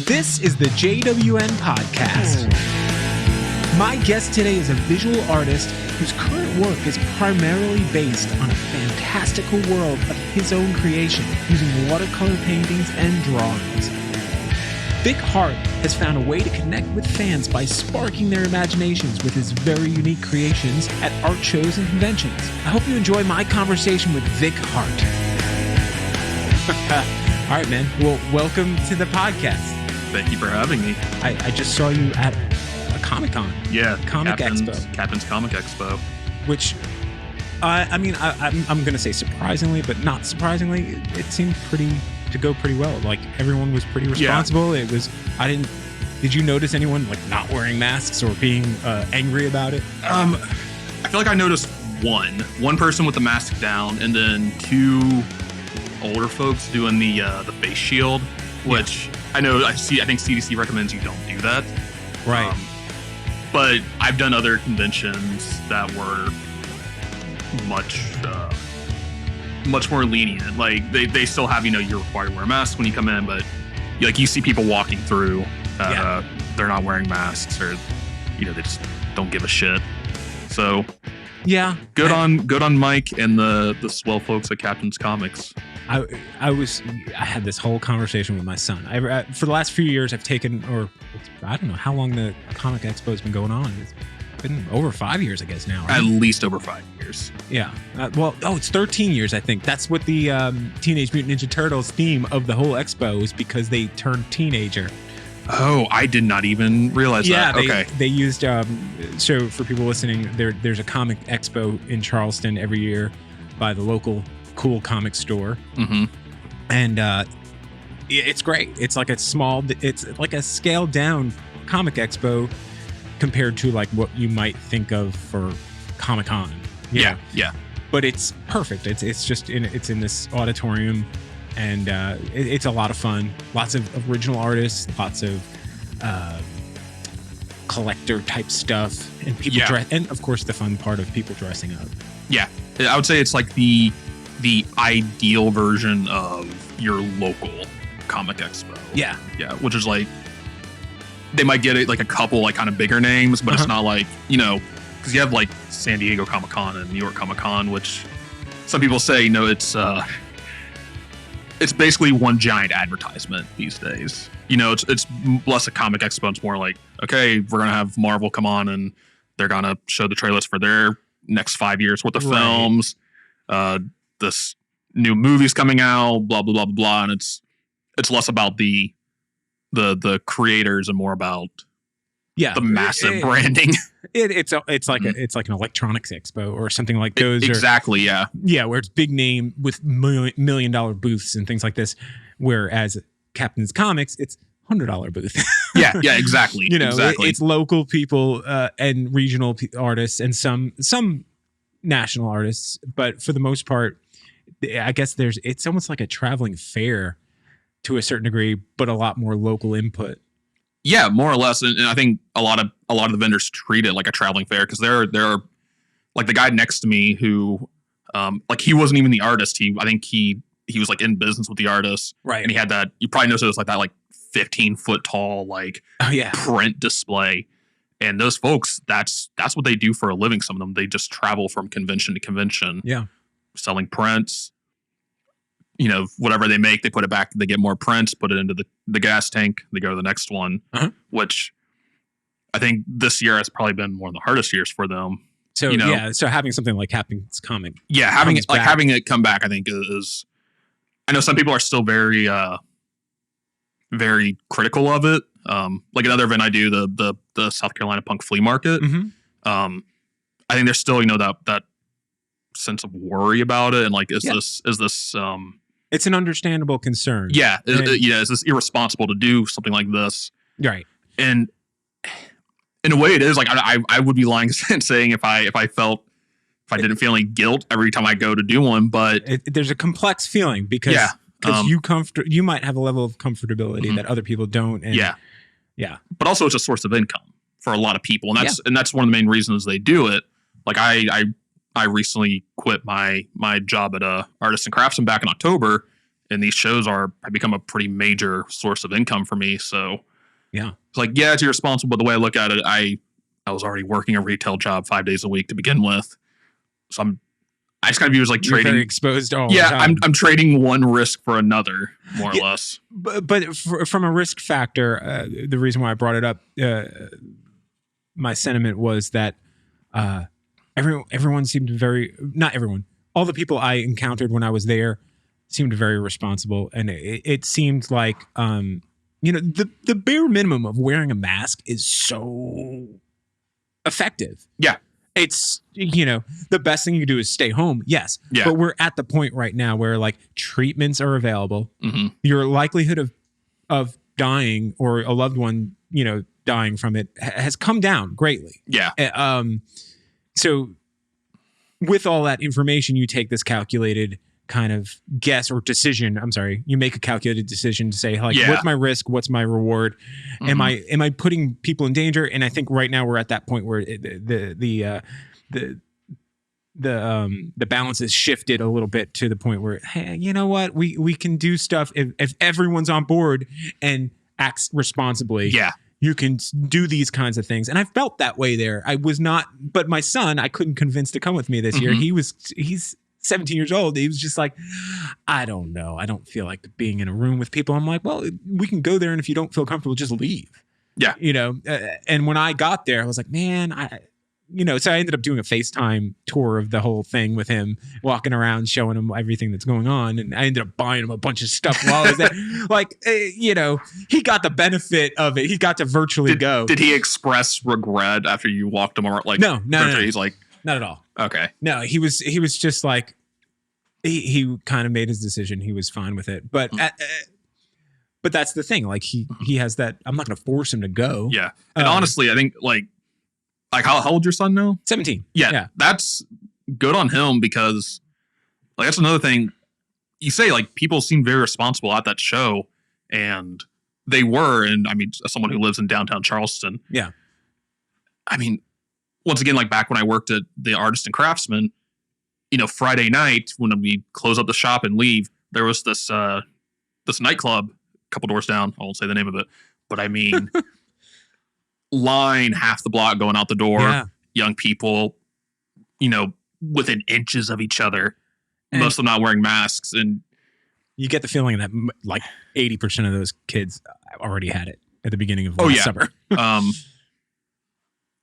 This is the JWN podcast. My guest today is a visual artist whose current work is primarily based on a fantastical world of his own creation using watercolor paintings and drawings. Vik Hart has found a way to connect with fans by sparking their imaginations with his very unique creations at art shows and conventions. I hope you enjoy my conversation with Vik Hart. All right, man. Well, welcome to the podcast. Thank you for having me. I just saw you at a Comic-Con. Yeah. Comic Expo. Captain's Comic Expo. Which, I'm going to say surprisingly, but not surprisingly, it seemed to go pretty well. Like, everyone was pretty responsible. Yeah. Did you notice anyone, like, not wearing masks or being angry about it? I feel like I noticed one person with the mask down, and then two older folks doing the face shield, which I think CDC recommends you don't do that. Right. But I've done other conventions that were much more lenient. Like they still have, you're required to wear a mask when you come in, but you see people walking through they're not wearing masks, or they just don't give a shit. So yeah, good on Mike and the swell folks at Captain's Comics. I had this whole conversation with my son. For the last few years, I've taken, I don't know how long the Comic Expo has been going on. It's been over 5 years, I guess now. Right? At least over 5 years. Yeah. It's 13 years, I think. That's what the Teenage Mutant Ninja Turtles theme of the whole expo is, because they turned teenager. Oh, I did not even realize that. Okay. They used, so for people listening, there's a Comic Expo in Charleston every year by the local cool comic store. Mm-hmm. And it's great. It's like a scaled down Comic Expo compared to like what you might think of for Comic-Con. Yeah. But it's perfect. It's in this auditorium, and it's a lot of fun. Lots of original artists, lots of collector type stuff, and people dress, and of course the fun part of people dressing up. Yeah, I would say it's like the ideal version of your local Comic Expo. Yeah, which is like they might get it like a couple like kind of bigger names, but it's not like because you have like San Diego Comic-Con and New York Comic-Con, which some people say it's basically one giant advertisement these days. It's less a Comic Expo. It's more like, okay, we're gonna have Marvel come on and they're gonna show the trailers for their next 5 years worth of films. This new movie's coming out, blah blah blah blah blah, and it's less about the creators and more about the massive branding. It's like it's like an electronics expo or something like those. Exactly. Where it's big name with $1 million booths and things like this. Whereas Captain's Comics, it's $100 booth. yeah, exactly. Exactly. It's local people and regional artists and some national artists, but for the most part, I guess it's almost like a traveling fair to a certain degree, but a lot more local input. Yeah, more or less, and I think a lot of the vendors treat it like a traveling fair, because they're like the guy next to me who, like he wasn't even the artist. I think he was like in business with the artist, right? And he had that. You probably noticed it was like that, like 15-foot tall, like print display. And those folks, that's what they do for a living. Some of them, they just travel from convention to convention, selling prints. Whatever they make, they put it back. They get more prints, put it into the gas tank. They go to the next one, which I think this year has probably been one of the hardest years for them. So so having something like Captain's Comic, having it come back, I think is. I know some people are still very, very critical of it. Like another event I do, the South Carolina Punk Flea Market. Mm-hmm. I think there's still that sense of worry about it, and like is this it's an understandable concern. Is this irresponsible to do something like this? Right. And in a way, it is. Like I would be lying saying if I didn't feel any guilt every time I go to do one, but there's a complex feeling because you might have a level of comfortability that other people don't. And but also it's a source of income for a lot of people, and that's one of the main reasons they do it. Like I recently quit my job at Artists and Craftsman back in October, and these shows have become a pretty major source of income for me. So yeah, it's like, yeah, it's irresponsible, but the way I look at it, I was already working a retail job 5 days a week to begin with. So I just kind of view it as like You're trading. very exposed all the time. I'm trading one risk for another, more or less. But from a risk factor, the reason why I brought it up, my sentiment was that everyone seemed not everyone, all the people I encountered when I was there seemed very responsible. And it seemed like, the bare minimum of wearing a mask is so effective. Yeah. It's, the best thing you can do is stay home. Yes. Yeah. But we're at the point right now where like treatments are available. Mm-hmm. Your likelihood of dying or a loved one, dying from it has come down greatly. Yeah. So with all that information, you take this calculated kind of guess or decision. I'm sorry. You make a calculated decision to say like, what's my risk? What's my reward? Mm-hmm. Am I putting people in danger? And I think right now we're at that point where the balance has shifted a little bit to the point where, hey, you know what? We can do stuff if everyone's on board and acts responsibly. Yeah. You can do these kinds of things. And I felt that way there. I was not, but my son, I couldn't convince to come with me this year. He's 17 years old. He was just like, I don't know. I don't feel like being in a room with people. I'm like, well, we can go there. And if you don't feel comfortable, just leave. Yeah. And when I got there, I was like, man, so I ended up doing a FaceTime tour of the whole thing with him, walking around, showing him everything that's going on. And I ended up buying him a bunch of stuff while I was there. Like, he got the benefit of it. He got to virtually go. Did he express regret after you walked him around? Like, no. He's like, not at all. Okay. No, he was just like, he kind of made his decision. He was fine with it. But that's the thing. Like he has that, I'm not going to force him to go. Yeah. And honestly, I think like how old your son now? 17. Yeah. That's good on him because like, that's another thing you say, like people seem very responsible at that show and they were. And I mean, as someone who lives in downtown Charleston. Yeah. I mean, once again, like back when I worked at the Artist and Craftsman, Friday night when we close up the shop and leave, there was this nightclub a couple doors down. I won't say the name of it, but I mean, line half the block going out the door, young people, within inches of each other, and most of them not wearing masks. And you get the feeling that like 80% of those kids already had it at the beginning of last summer.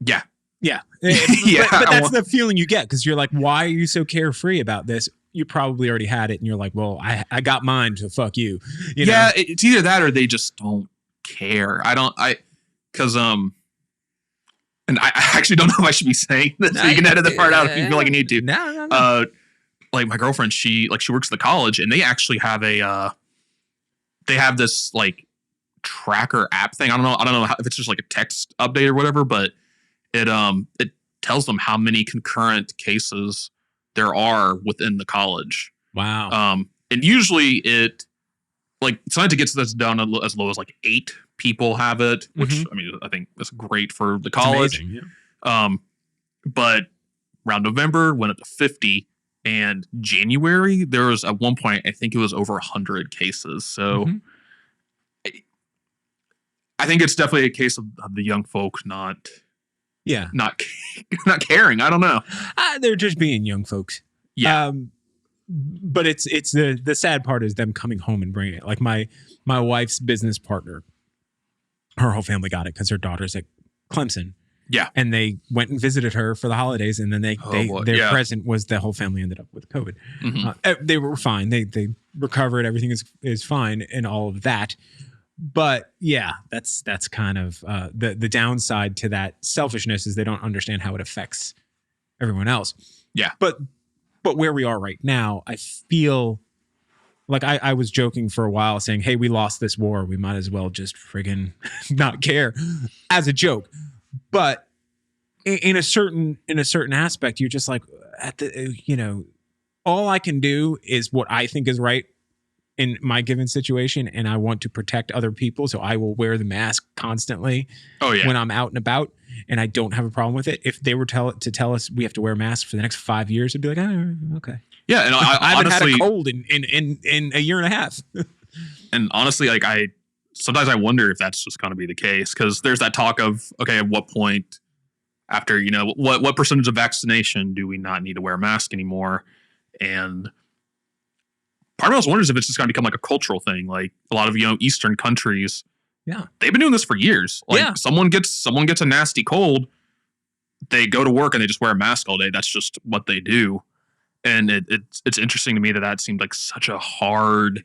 Yeah. Yeah. But that's the feeling you get because you're like, why are you so carefree about this? You probably already had it and you're like, well, I got mine, so fuck you. Yeah, it's either that or they just don't care. Because and I actually don't know if I should be saying this. So you can edit the part out if you feel like you need to. No. Like my girlfriend, she works at the college and they actually have they have this like tracker app thing. I don't know if it's just like a text update or whatever, but it tells them how many concurrent cases there are within the college. Wow. And usually sometimes it gets this down as low as like 8 people have it, which I mean, I think that's great for the college. Amazing, yeah. But around November went up to 50 and January, there was at one point, I think it was over 100 cases. So I think it's definitely a case of the young folk not caring. I don't know. They're just being young folks. Yeah. But it's the sad part is them coming home and bringing it. Like my wife's business partner, her whole family got it because her daughter's at Clemson. Yeah. And they went and visited her for the holidays, and then their present was the whole family ended up with COVID. Mm-hmm. They were fine. They recovered. Everything is fine and all of that. But yeah, that's kind of the downside to that selfishness is they don't understand how it affects everyone else. Yeah. But where we are right now, I feel like I was joking for a while saying, hey, we lost this war. We might as well just friggin' not care as a joke. But in a certain aspect, you're just like all I can do is what I think is right in my given situation and I want to protect other people, so I will wear the mask constantly when I'm out and about, and I don't have a problem with it. If they were to tell us we have to wear masks for the next 5 years, I'd be like, oh, okay. Yeah, and I haven't honestly had a cold in a year and a half. And honestly, like sometimes I wonder if that's just going to be the case, because there's that talk of, okay, at what point after, what percentage of vaccination do we not need to wear a mask anymore? And part of me also wonders if it's just going to become like a cultural thing. Like a lot of, Eastern countries, they've been doing this for years. Like someone gets a nasty cold, they go to work and they just wear a mask all day. That's just what they do. And it's interesting to me that seemed like such a hard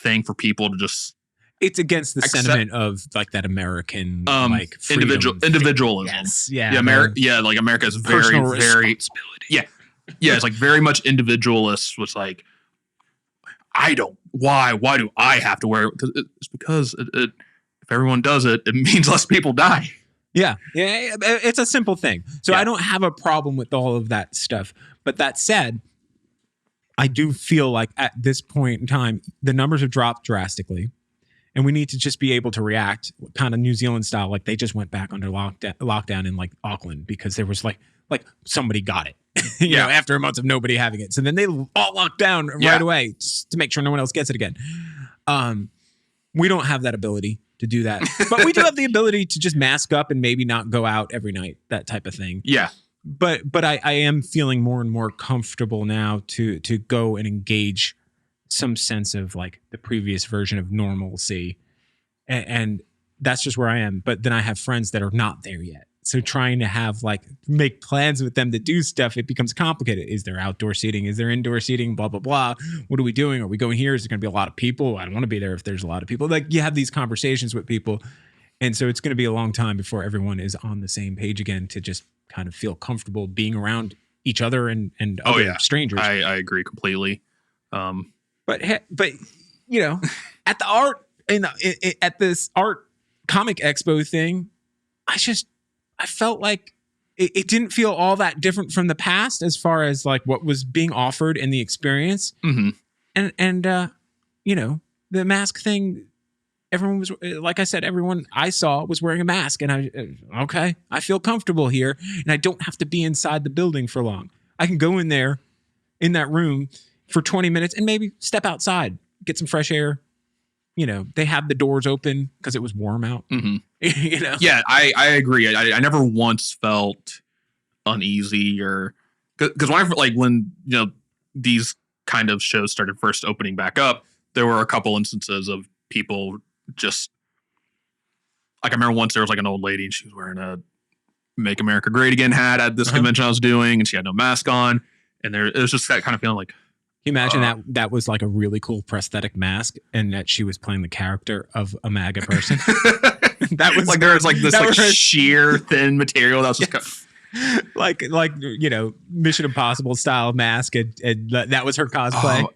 thing for people to just. It's against the sentiment of like that American like individualism. Yes. Yeah. Like America is very, very. Yeah. It's like very much individualist. Was like, why do I have to wear it? Because if everyone does it, it means less people die. Yeah. It's a simple thing. So I don't have a problem with all of that stuff. But that said, I do feel like at this point in time, the numbers have dropped drastically. And we need to just be able to react kind of New Zealand style. Like they just went back under lockdown in like Auckland because there was like somebody got it, you know, after a month of nobody having it. So then they all locked down right away just to make sure no one else gets it again. We don't have that ability to do that, but we do have the ability to just mask up and maybe not go out every night, that type of thing. Yeah. But I am feeling more and more comfortable now to go and engage some sense of like the previous version of normalcy. And that's just where I am. But then I have friends that are not there yet. So trying to have make plans with them to do stuff, it becomes complicated. Is there outdoor seating? Is there indoor seating? Blah, blah, blah. What are we doing? Are we going here? Is there going to be a lot of people? I don't want to be there if there's a lot of people. Like you have these conversations with people. And so it's going to be a long time before everyone is on the same page again to just kind of feel comfortable being around each other and other strangers. I agree completely. But you know, at the art at this art comic expo thing, I felt like it didn't feel all that different from the past as far as like what was being offered in the experience. Mm-hmm. And you know, the mask thing, everyone was, like I said, everyone I saw was wearing a mask, and I feel comfortable here, and I don't have to be inside the building for long. I can go in there in that room for 20 minutes and maybe step outside, get some fresh air. You know, they had the doors open because it was warm out. Mm-hmm. You know? Yeah, I agree. I never once felt uneasy or because when you know these kind of shows started first opening back up, there were a couple instances of people just like I remember once there was like an old lady and she was wearing a "Make America Great Again" hat at this convention I was doing, and she had no mask on, and it was just that kind of feeling like. Can you imagine that was like a really cool prosthetic mask and that she was playing the character of a MAGA person? That was like there was like this sheer thin material that was just like you know, Mission Impossible style mask, and that was her cosplay. Oh,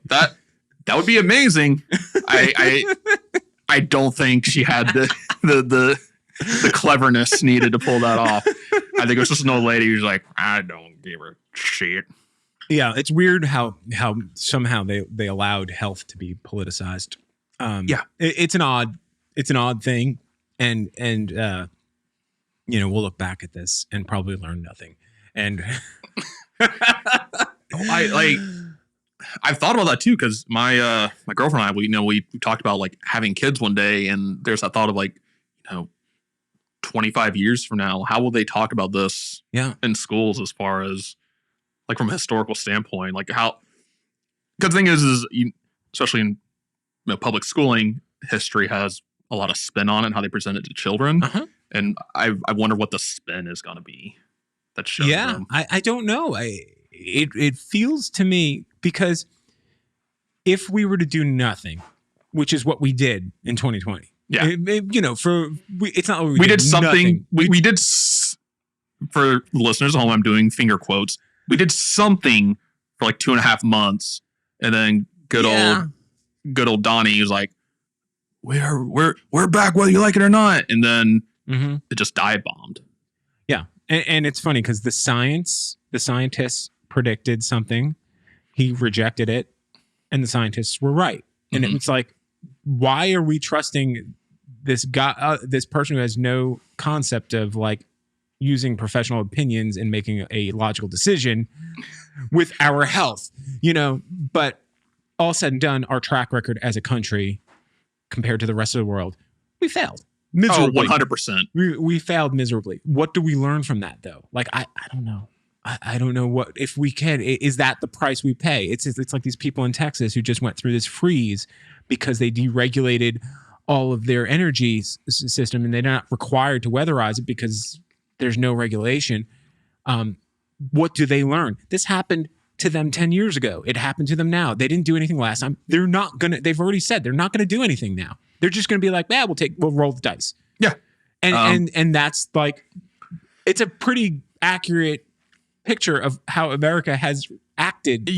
that would be amazing. I don't think she had the cleverness needed to pull that off. I think it was just an old lady who's like, I don't give a shit. Yeah, it's weird how somehow they allowed health to be politicized. It's an odd thing, and you know, we'll look back at this and probably learn nothing. And I've thought about that too, because my girlfriend and I, we talked about like having kids one day, and there's that thought of like, you know, 25 years from now, how will they talk about this in schools as far as like from a historical standpoint, like how, because the thing is especially in public schooling, history has a lot of spin on it and how they present it to children. And I wonder what the spin is going to be that shows them. I don't know. It feels to me, because if we were to do nothing, which is what we did in 2020, you know, it's not what we did something. We did, for listeners at home, I'm doing finger quotes. We did something for like 2.5 months, and then good old Donnie was like, "We're back whether you like it or not," and then it just dive bombed. Yeah, and it's funny because the scientists predicted something, he rejected it, and the scientists were right. And it's like, why are we trusting this guy, this person who has no concept of like using professional opinions and making a logical decision with our health, but all said and done, our track record as a country compared to the rest of the world, we failed miserably. 100%. We failed miserably. What do we learn from that though? Like, I don't know. I don't know what, if we can, is that the price we pay? It's like these people in Texas who just went through this freeze because they deregulated all of their energy system and they're not required to weatherize it because there's no regulation. What do they learn? This happened to them 10 years ago. It happened to them now. They didn't do anything last time. They've already said they're not going to do anything now. They're just going to be like, we'll roll the dice. Yeah. And that's like, it's a pretty accurate picture of how America has acted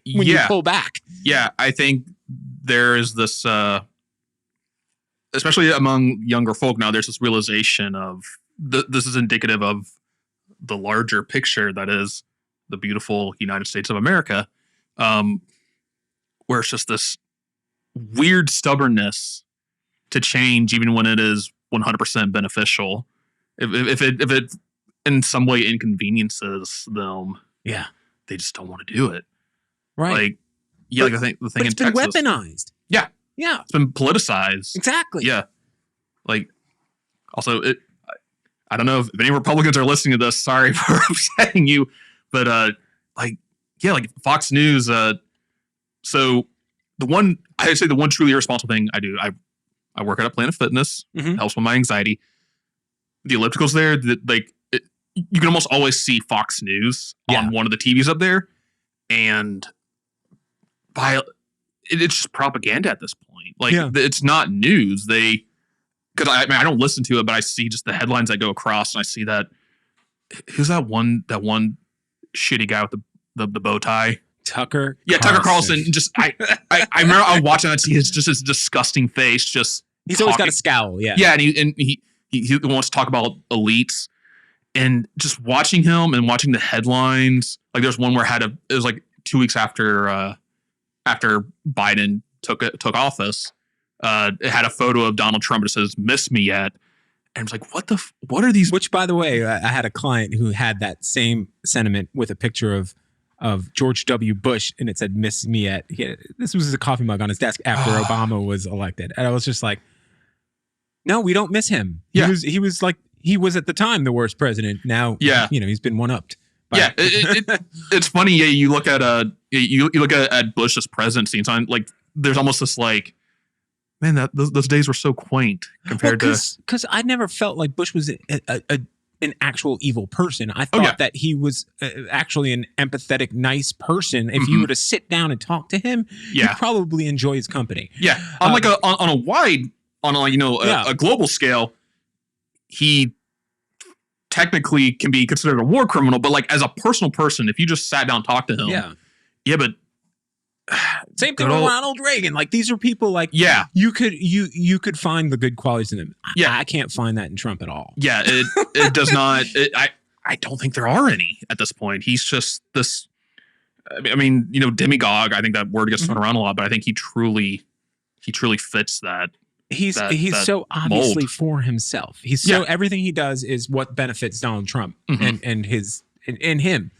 when you pull back. Yeah. I think there is this, especially among younger folk now, there's this realization of this is indicative of the larger picture that is the beautiful United States of America, where it's just this weird stubbornness to change, even when it is 100% beneficial. If it in some way inconveniences them, they just don't want to do it. Right. Like, the thing in it's Texas, been weaponized. Yeah. It's been politicized. Exactly. Yeah. Like, also, I don't know if any Republicans are listening to this. Sorry for upsetting you, but like Fox News. So the one truly irresponsible thing I do, I work at a Planet Fitness. Helps with my anxiety. The ellipticals there, you can almost always see Fox News on one of the TVs up there, and it's just propaganda at this point. Like, it's not news. Because I don't listen to it, but I see just the headlines that go across, and I see that who's that one shitty guy with the bow tie? Tucker. Yeah, Tucker Carlson. Just I remember I was watching that. It's just his disgusting face. Just he's always got a scowl. Yeah, yeah, and he wants to talk about elites, and just watching him and watching the headlines. Like, there's one where it was like 2 weeks after Biden took office. It had a photo of Donald Trump that says "Miss me yet," and it's like, what are these? Which, by the way, I had a client who had that same sentiment with a picture of George W. Bush, and it said "Miss me yet." This was a coffee mug on his desk after Obama was elected, and I was just like, "No, we don't miss him. He was at the time the worst president. Now, he's been one-upped." Yeah, it's funny. Yeah, you look at you look at Bush's presidency, and it's like there's almost this like, man, those days were so quaint compared to. Because I never felt like Bush was an actual evil person. I thought that he was actually an empathetic, nice person. If you were to sit down and talk to him, you'd probably enjoy his company. Yeah, on a global scale, he technically can be considered a war criminal, but like as a personal person, if you just sat down and talked to him, but same thing with Ronald Reagan. Like, these are people like, you could find the good qualities in them. I can't find that in Trump at all. Yeah, it does not. I don't think there are any at this point. He's just this. I mean, demagogue. I think that word gets thrown around a lot, but I think he truly fits that. He's that so obviously mold. For himself. He's so everything he does is what benefits Donald Trump and him.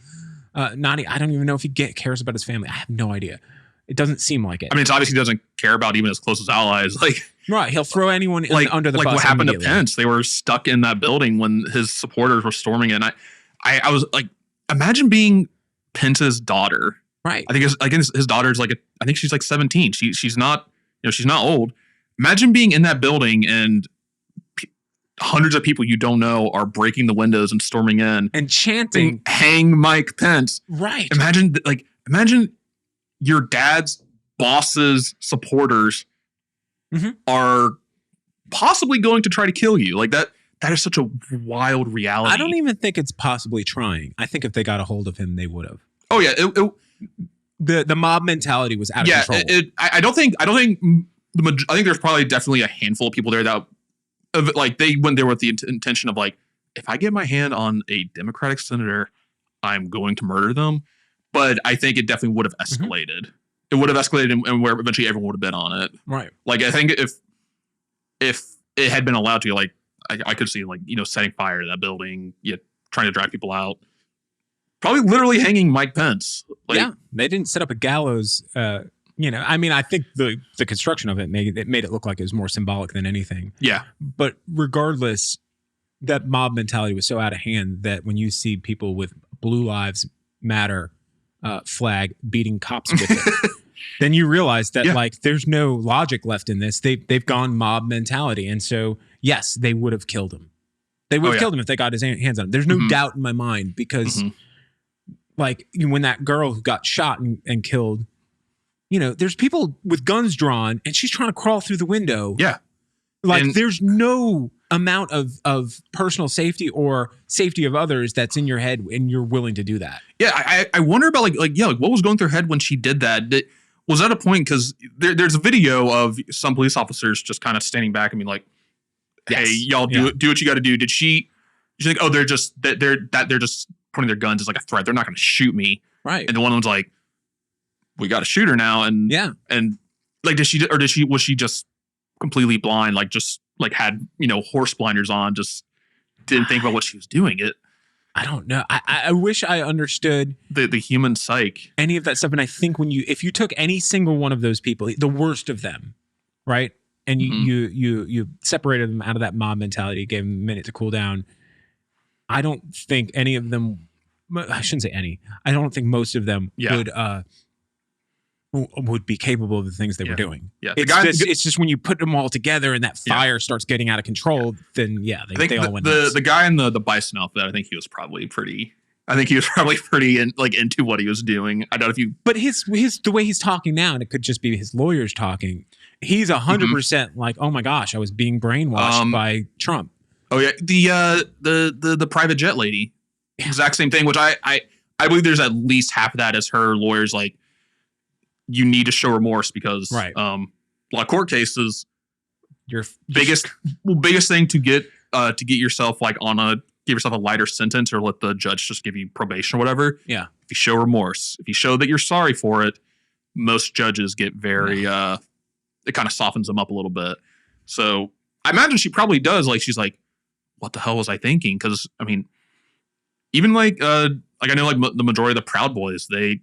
I don't even know if he cares about his family. I have no idea. It doesn't seem like it. I mean, it's obviously he doesn't care about even his closest allies. Like, right, he'll throw anyone under the bus. Like what happened to Pence? They were stuck in that building when his supporters were storming it. And I was like, imagine being Pence's daughter. Right. I think his daughter's like I think she's like 17. She's not she's not old. Imagine being in that building and hundreds of people you don't know are breaking the windows and storming in and chanting, "Hang Mike Pence." Right. Imagine your dad's boss's supporters are possibly going to try to kill you. Like that is such a wild reality. I don't even think it's possibly trying. I think if they got a hold of him, they would have. Oh yeah. The mob mentality was out of control. I think there's probably definitely a handful of people there that they went there with the intention of like, if I get my hand on a Democratic senator, I'm going to murder them. But I think it definitely would have escalated it would have escalated and where eventually everyone would have been on it. Right. Like, I think if it had been allowed to, like, I could see, like, setting fire to that building, trying to drag people out. Probably literally hanging Mike Pence. Like, yeah, they didn't set up a gallows. I mean, I think the construction of it made it look like it was more symbolic than anything. Yeah. But regardless, that mob mentality was so out of hand that when you see people with Blue Lives Matter flag beating cops with it, then you realize that like there's no logic left in this. They've gone mob mentality, and so yes, they would have killed him. They would have killed him if they got his hands on him. There's no doubt in my mind because. Like when that girl who got shot and killed, there's people with guns drawn and she's trying to crawl through the window. Yeah. Like there's no amount of personal safety or safety of others that's in your head and you're willing to do that. Yeah. I wonder about like what was going through her head when she did that? Was that a point? Because there's a video of some police officers just kind of standing back and being like, hey, y'all do what you got to do. Did she think, oh, they're just pointing their guns as like a threat. They're not going to shoot me. Right. And the one was like, we got to shoot her now. And and like, was she just completely blind? Like just like had, horse blinders on, just didn't think about what she was doing. I don't know. I wish I understood the human psyche, any of that stuff. And I think if you took any single one of those people, the worst of them, right. And you separated them out of that mob mentality, gave them a minute to cool down. I don't think any of them, I shouldn't say any, I don't think most of them would be capable of the things they were doing. Yeah. It's just when you put them all together and that fire starts getting out of control, then they all went nuts. The guy in the bison outfit, I think he was probably pretty into what he was doing. I don't know if you... But the way he's talking now, and it could just be his lawyers talking, he's 100% like, oh my gosh, I was being brainwashed by Trump. Oh yeah, the private jet lady, exact same thing. Which I believe there's at least half of that as her lawyers like, you need to show remorse because a lot of court cases, your biggest thing to get yourself like give yourself a lighter sentence or let the judge just give you probation or whatever. Yeah, if you show remorse, if you show that you're sorry for it, most judges get very it kind of softens them up a little bit. So I imagine she probably does. Like she's like, what the hell was I thinking? Because I mean, even like I know like the majority of the Proud Boys, they,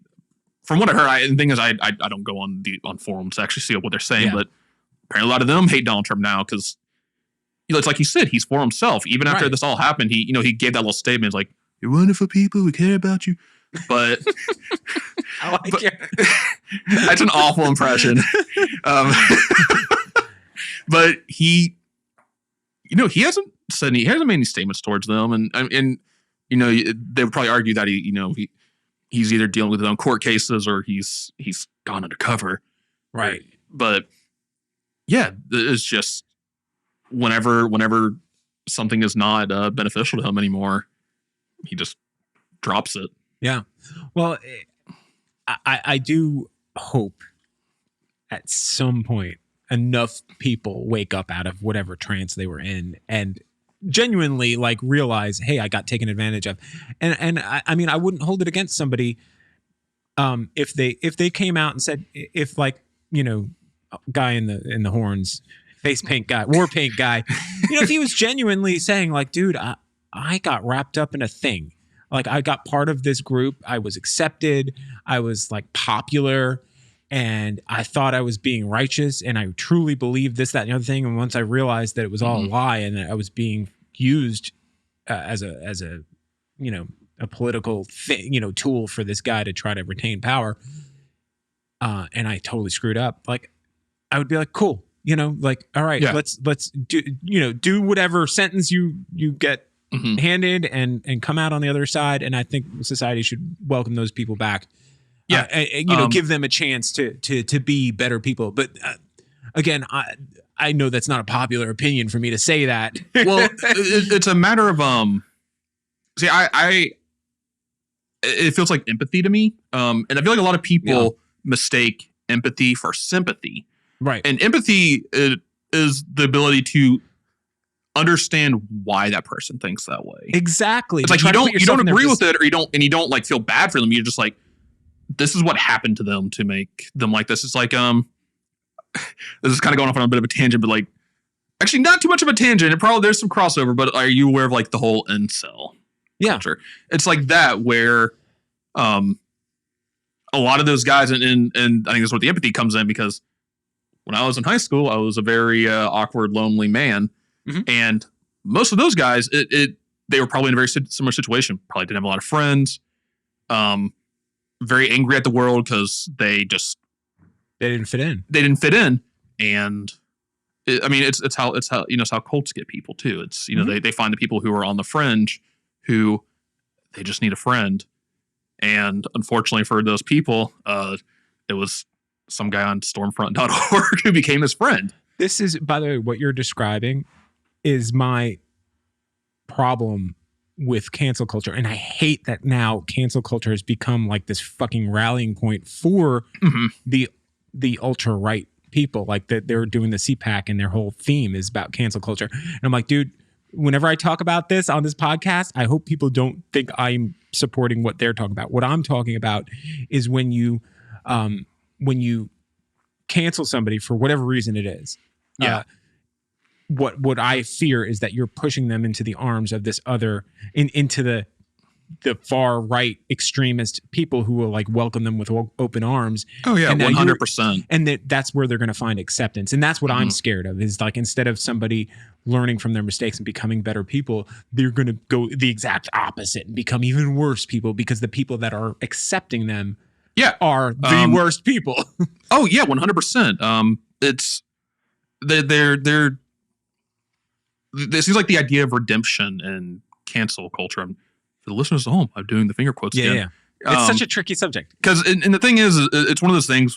from what I heard, the thing is I don't go on forums to actually see what they're saying, but apparently a lot of them hate Donald Trump now because it's like you said, he's for himself. Even after this all happened, he gave that little statement, like, "You're wonderful people, we care about you." But I like it. That's an awful impression. But he hasn't made any statements towards them, and they would probably argue that he's either dealing with his own court cases or he's gone undercover, right? But yeah, it's just whenever something is not beneficial to him anymore, he just drops it. Yeah, well, I do hope at some point enough people wake up out of whatever trance they were in and genuinely like realize, hey, I got taken advantage of. And I mean, I wouldn't hold it against somebody if they came out and said, if like, guy in the horns, face paint guy, war paint guy, if he was genuinely saying like, dude, I got wrapped up in a thing. Like I got part of this group. I was accepted. I was like popular. And I thought I was being righteous, and I truly believed this, that, and the other thing. And once I realized that it was all a lie, and that I was being used as a political thing, tool for this guy to try to retain power, and I totally screwed up. Like, I would be like, cool, like, all right, let's do whatever sentence you get handed, and come out on the other side. And I think society should welcome those people back. Yeah, give them a chance to be better people. But again, I know that's not a popular opinion for me to say that. Well, it's a matter of see, it feels like empathy to me, and I feel like a lot of people mistake empathy for sympathy. Right, and empathy is the ability to understand why that person thinks that way. Exactly. It's like you don't agree with it, or you don't like feel bad for them. You're just like, this is what happened to them to make them like this. It's like, this is kind of going off on a bit of a tangent, but like, actually not too much of a tangent. It probably, there's some crossover, but are you aware of like the whole incel culture? It's like that where, a lot of those guys, and I think that's what the empathy comes in, because when I was in high school, I was a very awkward, lonely man. Mm-hmm. And most of those guys, they were probably in a very similar situation. Probably didn't have a lot of friends. Very angry at the world because they didn't fit in. And it's how cults get people too. It's, they find the people who are on the fringe who they just need a friend. And unfortunately for those people, it was some guy on stormfront.org who became his friend. This is, by the way, what you're describing is my problem with cancel culture. And I hate that now cancel culture has become like this fucking rallying point for the ultra right people. Like that they're doing the CPAC and their whole theme is about cancel culture. And I'm like, dude, whenever I talk about this on this podcast, I hope people don't think I'm supporting what they're talking about. What I'm talking about is when you cancel somebody for whatever reason it is. What I fear is that you're pushing them into the arms of this other, into the far right extremist people who will like welcome them with open arms. Oh yeah, 100%. And that's where they're going to find acceptance. And that's what I'm scared of, is like, instead of somebody learning from their mistakes and becoming better people, they're going to go the exact opposite and become even worse people, because the people that are accepting them are the worst people. Oh yeah, 100%. It's this seems like the idea of redemption and cancel culture. For the listeners at home, I'm doing the finger quotes again. Yeah. It's such a tricky subject. Because, and the thing is, it's one of those things,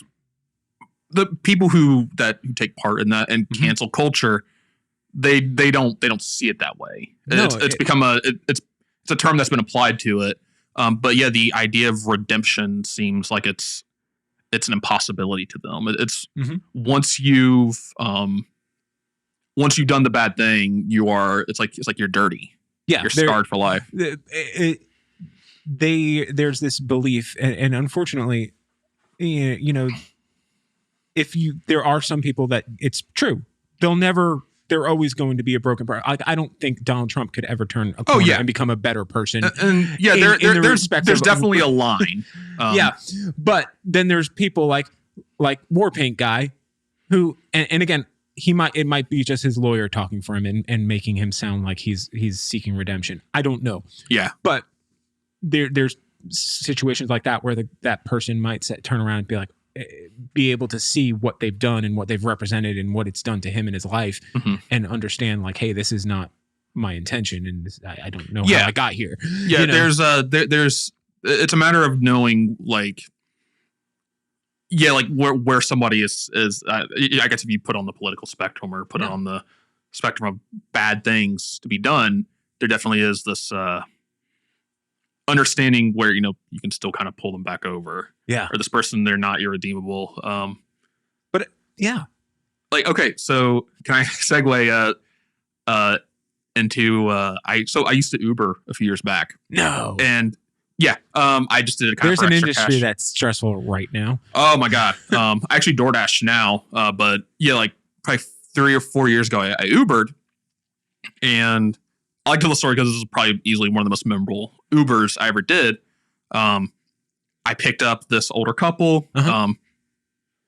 the people who take part in that and cancel culture, they don't see it that way. No, it's become it's a term that's been applied to it. But yeah, the idea of redemption seems like it's an impossibility to them. It's once you've done the bad thing, it's like you're dirty. Yeah, you're scarred for life. There's this belief, and unfortunately, there are some people that it's true. They're always going to be a broken person. I don't think Donald Trump could ever turn a corner and become a better person. There's definitely a line. But then there's people like Warpaint guy, who, and again, it might be just his lawyer talking for him and making him sound like he's seeking redemption. I don't know. Yeah. But there's situations like that where that person might turn around and be like, be able to see what they've done and what they've represented and what it's done to him in his life, and understand like, hey, this is not my intention, and I don't know how I got here. Yeah. There's it's a matter of knowing like, like where somebody is I guess if you put on the political spectrum or put it on the spectrum of bad things to be done, there definitely is this understanding where, you can still kind of pull them back over. Yeah. Or this person, they're not irredeemable. But yeah. Like, okay, so can I segue into I used to Uber a few years back. No. And yeah, I just did it kind of for There's an extra industry cash. that's stressful right now. Oh my God. I actually DoorDash now, but yeah, like probably 3 or 4 years ago, I Ubered, and I like to tell the story because this is probably easily one of the most memorable Ubers I ever did. I picked up this older couple,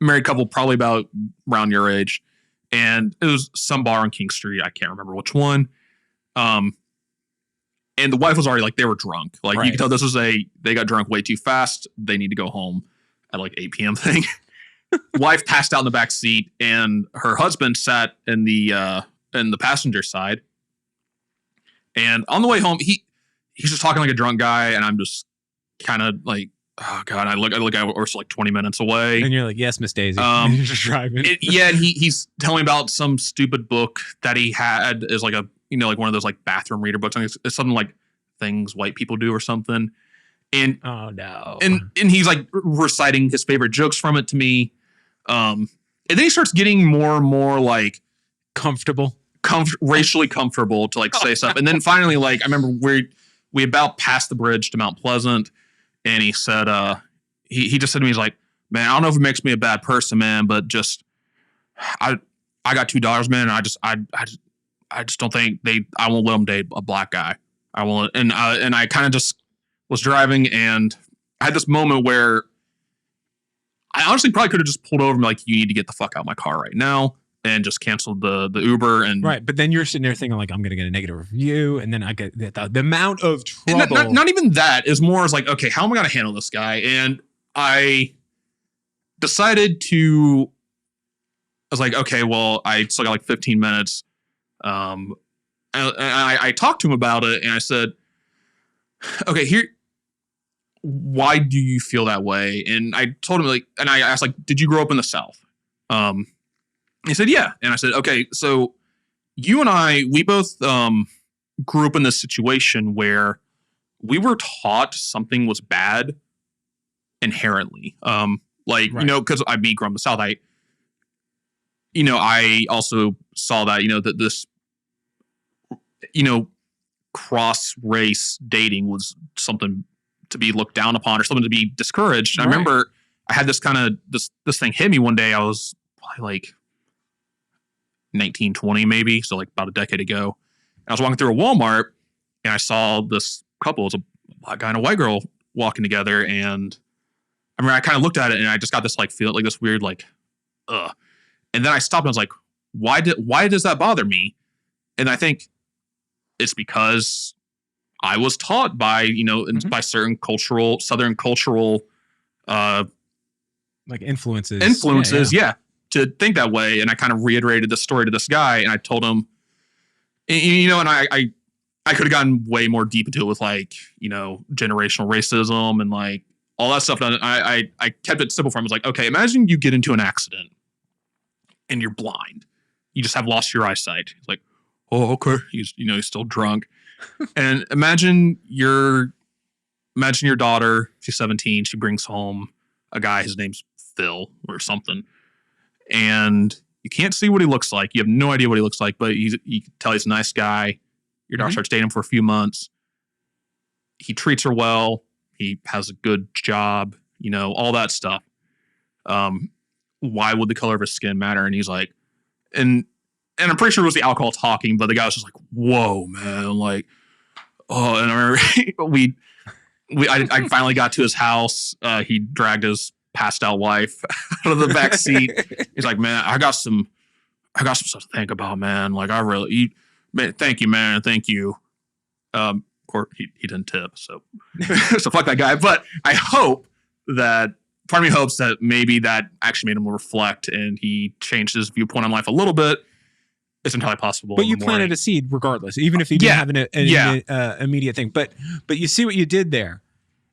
married couple, probably about around your age, and it was some bar on King Street. I can't remember which one. And the wife was already like, they were drunk. Like you could tell they got drunk way too fast. They need to go home at like 8 p.m. thing. Wife passed out in the back seat, and her husband sat in the passenger side. And on the way home, he's just talking like a drunk guy, and I'm just kind of like, oh God, I look at we're like 20 minutes away. And you're like, yes, Miss Daisy. You're just driving. And he's telling about some stupid book that he had as like a, like one of those like bathroom reader books. I think it's something like Things White People Do or something. And oh no. And he's like reciting his favorite jokes from it to me. And then he starts getting more and more like racially comfortable to like say stuff. And then finally, like, I remember we about passed the bridge to Mount Pleasant, and he said, he just said to me, he's like, man, I don't know if it makes me a bad person, man, but just I got $2, man, and I just don't think I won't let them date a black guy. I won't, and I kind of just was driving, and I had this moment where I honestly probably could have just pulled over and be like, you need to get the fuck out of my car right now, and just canceled the Uber. And right, but then you're sitting there thinking like, I'm going to get a negative review, and then I get the amount of trouble. Not even that. Is more as like, okay, how am I going to handle this guy? And I decided to. I was like, okay, well, I still got like 15 minutes. And I talked to him about it, and I said, okay, here. Why do you feel that way? And I told him, like, and I asked, like, did you grow up in the South? He said, yeah. And I said, okay, so you and we both grew up in this situation where we were taught something was bad inherently. Right. You know, because I grew up in the South, I also saw that, that this, cross race dating was something to be looked down upon or something to be discouraged. And I remember I had this kind of this thing hit me one day. I was probably like 19, 20 maybe, so like about a decade ago. And I was walking through a Walmart, and I saw this couple. It was a black guy and a white girl walking together, and I remember I kind of looked at it, and I just got this like feel, like this weird like, ugh. And then I stopped, and I was like, why does that bother me? And I think it's because I was taught by, by certain Southern cultural, like influences, yeah, to think that way. And I kind of reiterated the story to this guy, and I told him, and I could have gotten way more deep into it with like, generational racism and like all that stuff. And I kept it simple for him. I was like, okay, imagine you get into an accident and you're blind. You just have lost your eyesight. He's like, oh, okay. He's still drunk. And imagine your daughter, she's 17, she brings home a guy, his name's Phil or something. And you can't see what he looks like. You have no idea what he looks like, but you can tell he's a nice guy. Your daughter starts dating him for a few months. He treats her well. He has a good job, all that stuff. Why would the color of his skin matter? And he's like, and I'm pretty sure it was the alcohol talking, but the guy was just like, whoa, man. Like, oh, and I remember I finally got to his house. He dragged his passed out wife out of the back seat. He's like, man, I got some stuff to think about, man. Like, man, thank you, man. Thank you. Of course, he didn't tip, so so fuck that guy. But I hope that part of me hopes that maybe that actually made him reflect and he changed his viewpoint on life a little bit. It's entirely possible. But you planted a seed regardless, even if you didn't have an immediate thing. But you see what you did there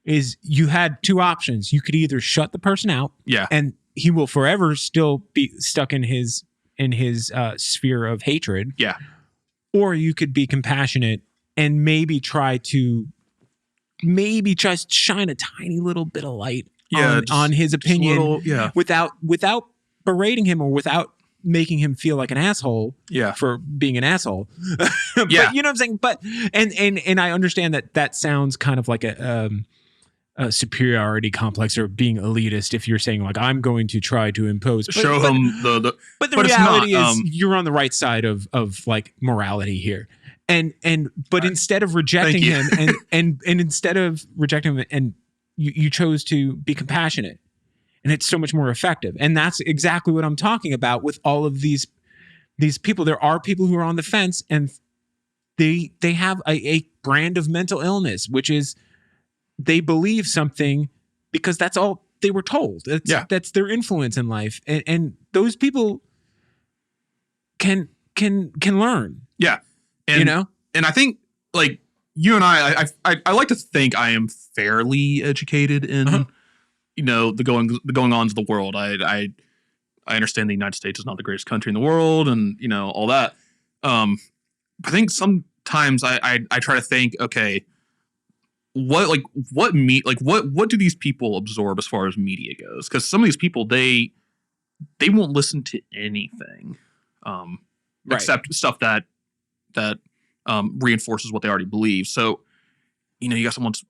is you had two options. You could either shut the person out, and he will forever still be stuck in his sphere of hatred, or you could be compassionate and maybe try to just shine a tiny little bit of light on his opinion, without berating him or without making him feel like an asshole for being an asshole. But you know what I'm saying? But and I understand that sounds kind of like a superiority complex or being elitist if you're saying like, I'm going to try to impose. But the reality is you're on the right side of like morality here. But instead of rejecting him and instead of rejecting him, and you chose to be compassionate. And it's so much more effective. And that's exactly what I'm talking about with all of these people. There are people who are on the fence, and they have a brand of mental illness, which is they believe something because that's all they were told. That's their influence in life. And those people can learn. Yeah. And I think like you and I like to think I am fairly educated in the going ons of the world. I understand the United States is not the greatest country in the world, and all that. I think sometimes I try to think, okay, what do these people absorb as far as media goes? Because some of these people they won't listen to anything except stuff that reinforces what they already believe. So you got someone's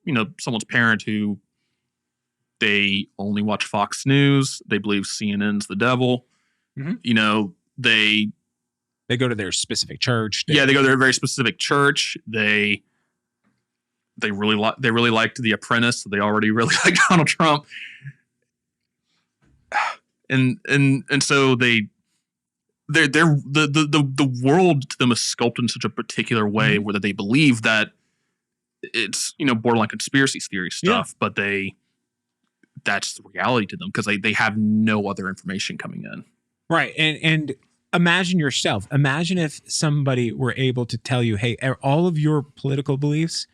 parent who They only watch Fox News. They believe CNN's the devil. You know, they go to their specific church. They go to their very specific church. They really liked The Apprentice. So they already really like Donald Trump. And so the world to them is sculpted in such a particular way where they believe that it's, you know, borderline conspiracy theory stuff, but that's the reality to them because they have no other information coming in. Right. And imagine yourself. Imagine if somebody were able to tell you, hey, all of your political beliefs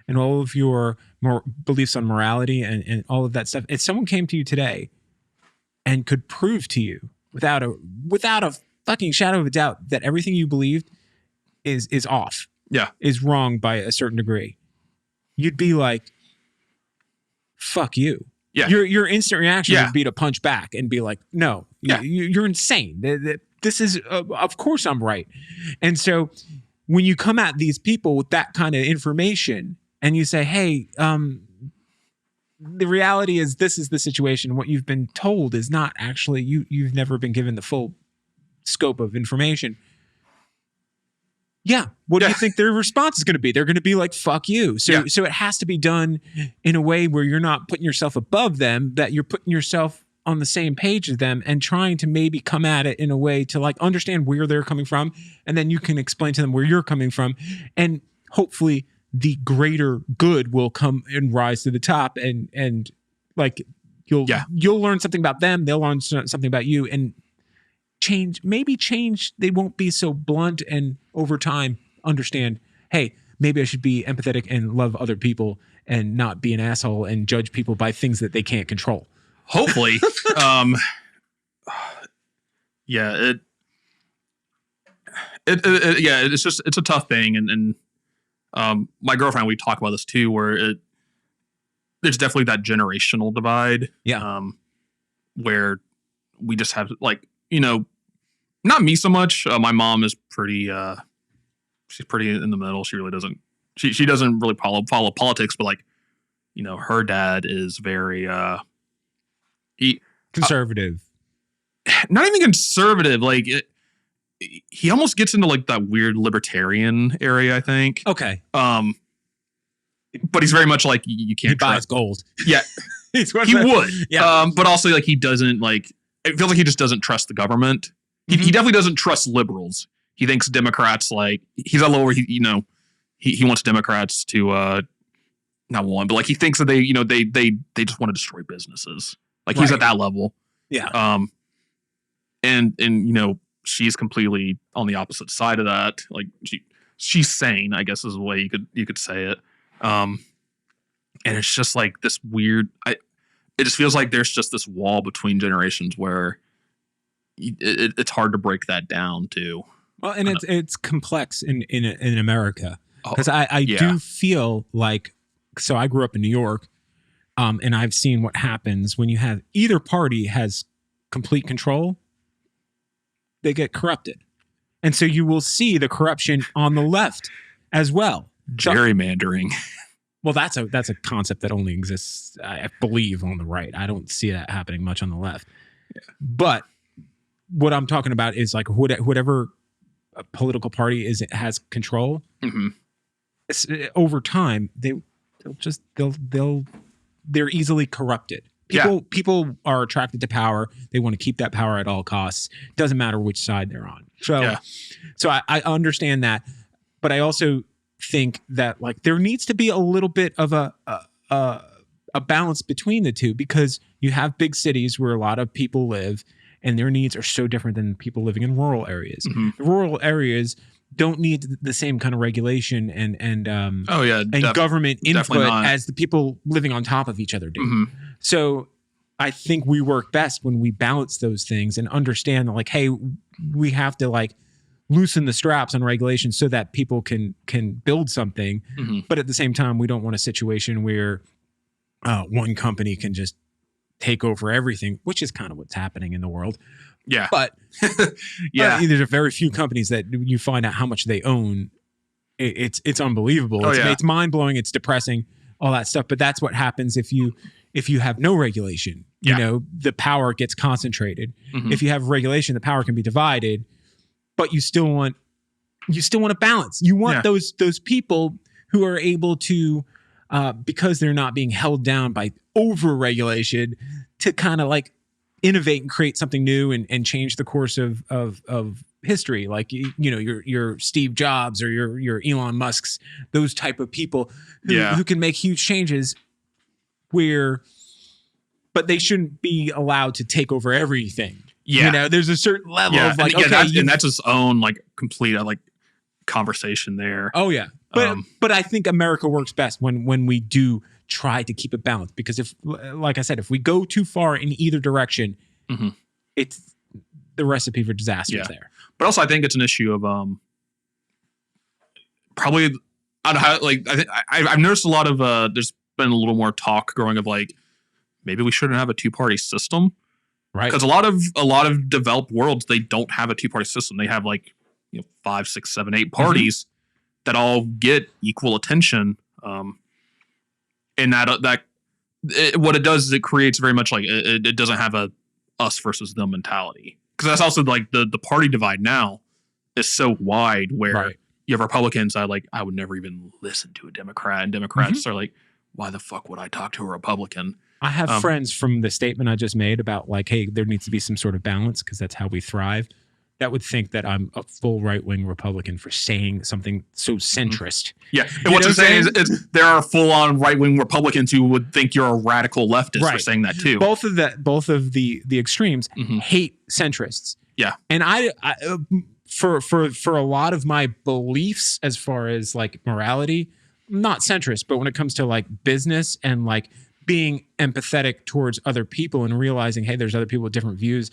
and all of your beliefs on morality and all of that stuff, if someone came to you today and could prove to you without a fucking shadow of a doubt that everything you believed is off. Yeah. Is wrong by a certain degree. You'd be like, fuck you. Yeah. Your instant reaction would be to punch back and be like, no, you're insane. This is, of course I'm right. And so when you come at these people with that kind of information and you say, hey, the reality is this is the situation. What you've been told is not actually, you've never been given the full scope of information. Yeah. What do you think their response is going to be? They're going to be like, fuck you. So it has to be done in a way where you're not putting yourself above them, that you're putting yourself on the same page as them and trying to maybe come at it in a way to like understand where they're coming from. And then you can explain to them where you're coming from. And hopefully the greater good will come and rise to the top. And like, you'll learn something about them. They'll learn something about you and change. They won't be so blunt and over time understand, hey, maybe I should be empathetic and love other people and not be an asshole and judge people by things that they can't control. Hopefully. It's a tough thing. And my girlfriend, we talk about this too, where there's definitely that generational divide. Yeah. Where we just have like, you know, not me so much. My mom is pretty, she's pretty in the middle. She really doesn't, she doesn't really follow politics, but like, you know, her dad is very, conservative. Not even conservative. Like he almost gets into like that weird libertarian area, I think. Okay. But he's very much like you can't. He buys gold. Yeah, he would. Yeah. But also like he doesn't like. It feels like he just doesn't trust the government. He definitely doesn't trust liberals. He thinks Democrats like he's a lower. He wants Democrats to not one, but like he thinks that they just want to destroy businesses. Like he's at that level. Yeah. And you know, she's completely on the opposite side of that. Like she's sane, I guess is the way you could say it. And it's just like this weird, it just feels like there's just this wall between generations where it's hard to break that down too. Well, and it's complex in America because I do feel like, so I grew up in New York. And I've seen what happens when you have either party has complete control, they get corrupted. And so you will see the corruption on the left as well. Gerrymandering. Well, that's a concept that only exists, I believe, on the right. I don't see that happening much on the left. Yeah. But what I'm talking about is like whatever political party has control, over time, they're easily corrupted. People are attracted to power. They want to keep that power at all costs. Doesn't matter which side they're on. So I understand that, but I also think that like there needs to be a little bit of a balance between the two, because you have big cities where a lot of people live and their needs are so different than people living in rural areas. The rural areas don't need the same kind of regulation and government input as the people living on top of each other do. So I think we work best when we balance those things and understand that, like, hey, we have to like loosen the straps on regulations so that people can build something. But at the same time, we don't want a situation where one company can just take over everything, which is kind of what's happening in the world. Yeah. But there's a very few companies that you find out how much they own. It's unbelievable. It's mind blowing. It's depressing, all that stuff. But that's what happens if you if you have no regulation. You know, the power gets concentrated. If you have regulation, the power can be divided, but you still want a balance. You want those people who are able to, because they're not being held down by over-regulation, to kind of like innovate and create something new and change the course of history. Like, you know, your Steve Jobs or your Elon Musks, those type of people who can make huge changes but they shouldn't be allowed to take over everything. Yeah. You know, there's a certain level of like, and that's its own like complete like conversation there. Oh yeah. But I think America works best when we do try to keep it balanced, because if, like I said, if we go too far in either direction, it's the recipe for disaster there. But also I think it's an issue of, probably, I don't know how, like, I've noticed a lot of, there's been a little more talk growing of like, maybe we shouldn't have a two-party system, right? Because a lot of developed worlds, they don't have a two-party system. They have like 5, 6, 7, 8 parties that all get equal attention. And what it does is it creates very much like it doesn't have a us versus them mentality. Because that's also like the party divide now is so wide where you have Republicans I would never even listen to a Democrat, and Democrats are like, why the fuck would I talk to a Republican? I have friends from the statement I just made about like, hey, there needs to be some sort of balance because that's how we thrive, that would think that I'm a full right-wing Republican for saying something so centrist. Yeah. And what I'm saying is there are full-on right-wing Republicans who would think you're a radical leftist for saying that too. Both of the extremes hate centrists. Yeah. And I for a lot of my beliefs as far as like morality, I'm not centrist, but when it comes to like business and like being empathetic towards other people and realizing, hey, there's other people with different views,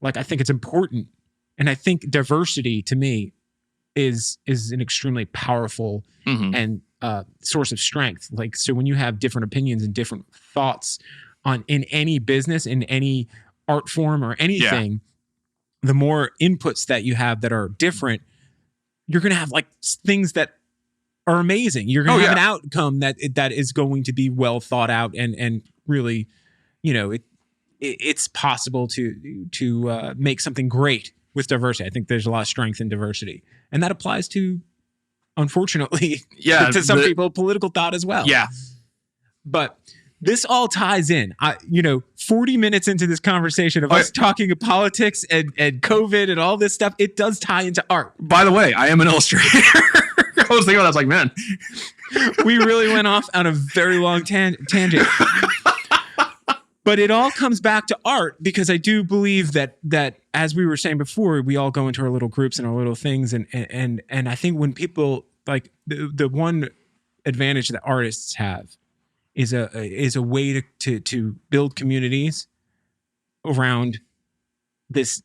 like I think it's important. And I think diversity to me is an extremely powerful and source of strength. Like, so when you have different opinions and different thoughts in any business, in any art form or anything, the more inputs that you have that are different, you're going to have like things that are amazing. You're going to have an outcome that is going to be well thought out and really, it's possible to make something great with diversity. I think there's a lot of strength in diversity, and that applies to, unfortunately, to some people, political thought as well. Yeah, but this all ties in. 40 minutes into this conversation of us talking of politics and COVID and all this stuff, it does tie into art. By the way, I am an illustrator. I was thinking, I was like, man, we really went off on a very long tangent. But it all comes back to art, because I do believe that as we were saying before, we all go into our little groups and our little things, and I think when people like the one advantage that artists have is a way to build communities around this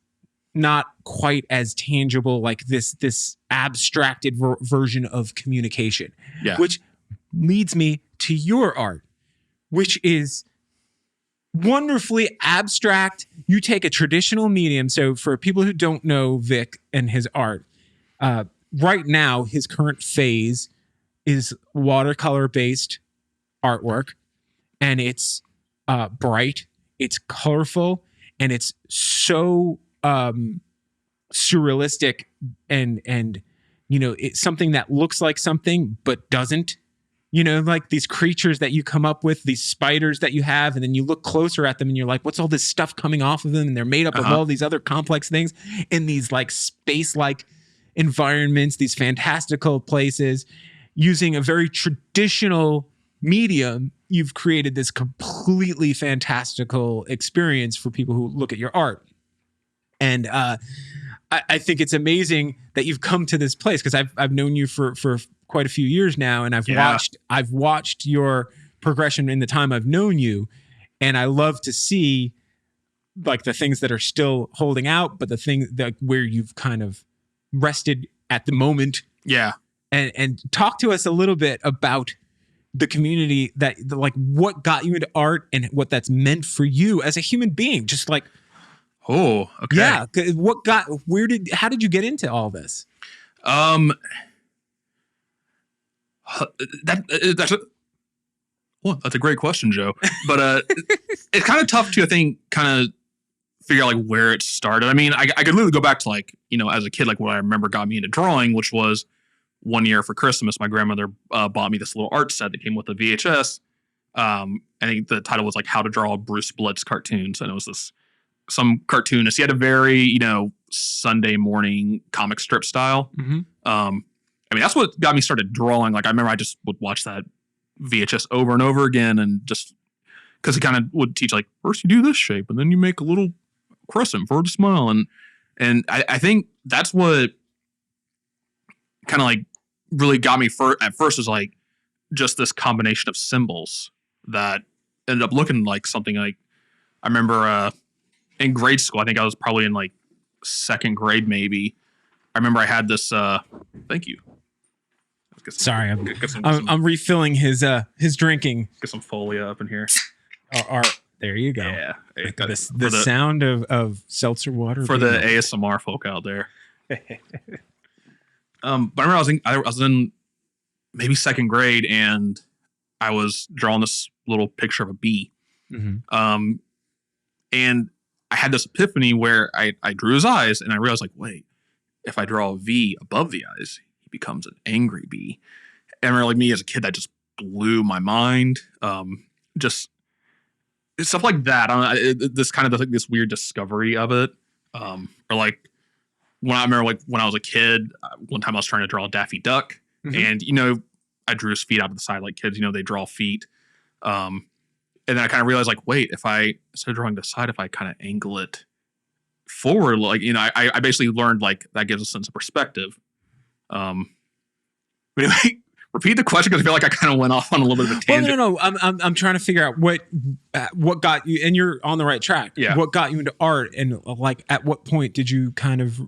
not quite as tangible, like this abstracted version of communication, which leads me to your art, which is wonderfully abstract. You take a traditional medium. So for people who don't know Vik and his art, right now, his current phase is watercolor-based artwork, and it's bright, it's colorful, and it's so surrealistic, and it's something that looks like something but doesn't. Like these creatures that you come up with, these spiders that you have, and then you look closer at them and you're like, what's all this stuff coming off of them? And they're made up of all these other complex things in these like space-like environments, these fantastical places. Using a very traditional medium, you've created this completely fantastical experience for people who look at your art. And I think it's amazing that you've come to this place, because I've known you for quite a few years now, and I've watched your progression in the time I've known you, and I love to see like the things that are still holding out, but the thing that where you've kind of rested at the moment. Yeah. And talk to us a little bit about the community like what got you into art and what that's meant for you as a human being. Just like, oh, okay. Yeah. How did you get into all this? That's Well, that's a great question, Joe. But it's kind of tough to, I think, kind of figure out like where it started. I mean, I could literally go back to like, as a kid, like what I remember got me into drawing, which was one year for Christmas, my grandmother bought me this little art set that came with a VHS. I think the title was like How to Draw Bruce Blitz Cartoons. And it was some cartoonist. He had a very, Sunday morning comic strip style. Mm-hmm. I mean, that's what got me started drawing. Like I remember I just would watch that VHS over and over again, and just because he kind of would teach like, first you do this shape and then you make a little crescent for a smile. And I think that's what kind of like really got me at first is like just this combination of symbols that ended up looking like something like, I remember in grade school, I think I was probably in like second grade maybe. I remember I had this, thank you. Sorry, I'm refilling his drinking. Get some folia up in here. There you go. Yeah, the sound of seltzer water for the ASMR folk out there. But I remember I was in maybe second grade, and I was drawing this little picture of a bee. Mm-hmm. And I had this epiphany where I drew his eyes, and I realized like, wait, if I draw a V above the eyes, he becomes an angry bee. And I remember like me as a kid, that just blew my mind. Just stuff like that. This kind of like this weird discovery of it. Or like when I was a kid, one time I was trying to draw a Daffy Duck, mm-hmm. and I drew his feet out of the side like kids. They draw feet. And then I kind of realized like, wait, if I instead of drawing the side, if I kind of angle it forward, like I basically learned like that gives a sense of perspective. But anyway, repeat the question because I feel like I kind of went off on a little bit of a tangent. Well, no. I'm trying to figure out what got you, and you're on the right track. Yeah. What got you into art, and like at what point did you kind of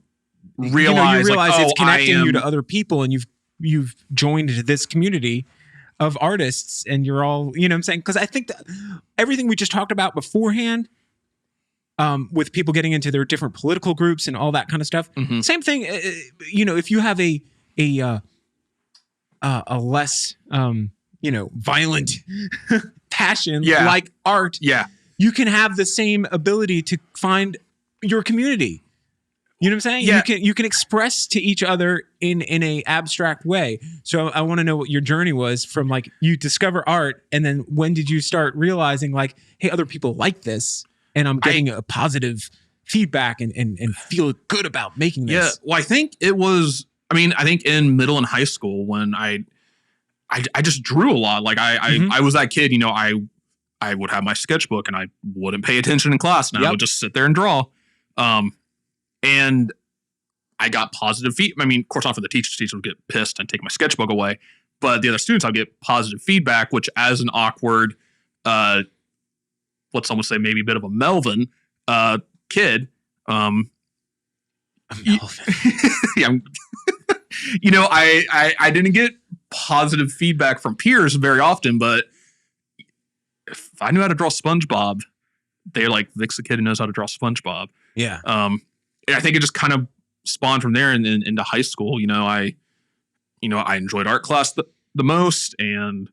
realize like, it's connecting you to other people, and you've joined this community of artists, and you're all, what I'm saying? Because I think that everything we just talked about beforehand, with people getting into their different political groups and all that kind of stuff. Mm-hmm. Same thing. If you have a less violent passion like art, you can have the same ability to find your community. You know what I'm saying? Yeah. You can express to each other in a abstract way. So I want to know what your journey was from like you discover art, and then when did you start realizing like, hey, other people like this, and I'm getting a positive feedback and feel good about making this. Yeah. Well, I think it was. I think in middle and high school when I just drew a lot. Like I was that kid. I would have my sketchbook and I wouldn't pay attention in class, and I would just sit there and draw. And I got positive feedback. Of course, not for the teachers. Teachers would get pissed and take my sketchbook away. But the other students, I'd get positive feedback, which as an awkward, what some would say maybe a bit of a Melvin kid. A Melvin. Yeah. I didn't get positive feedback from peers very often, but if I knew how to draw SpongeBob, they're like, Vic's the kid who knows how to draw SpongeBob. Yeah. I think it just kind of spawned from there and into high school. I enjoyed art class the most, and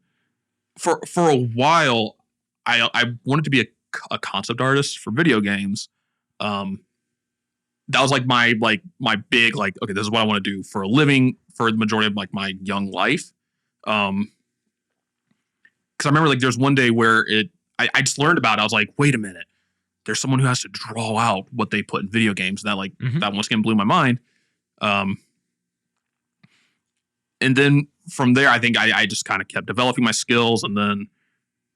for a while, I wanted to be a concept artist for video games. That was like my big like, okay, this is what I want to do for a living for the majority of like my young life. Because I remember like there's one day where I just learned about it. I was like, wait a minute. There's someone who has to draw out what they put in video games. And that that once again blew my mind. And then from there, I think I just kind of kept developing my skills. And then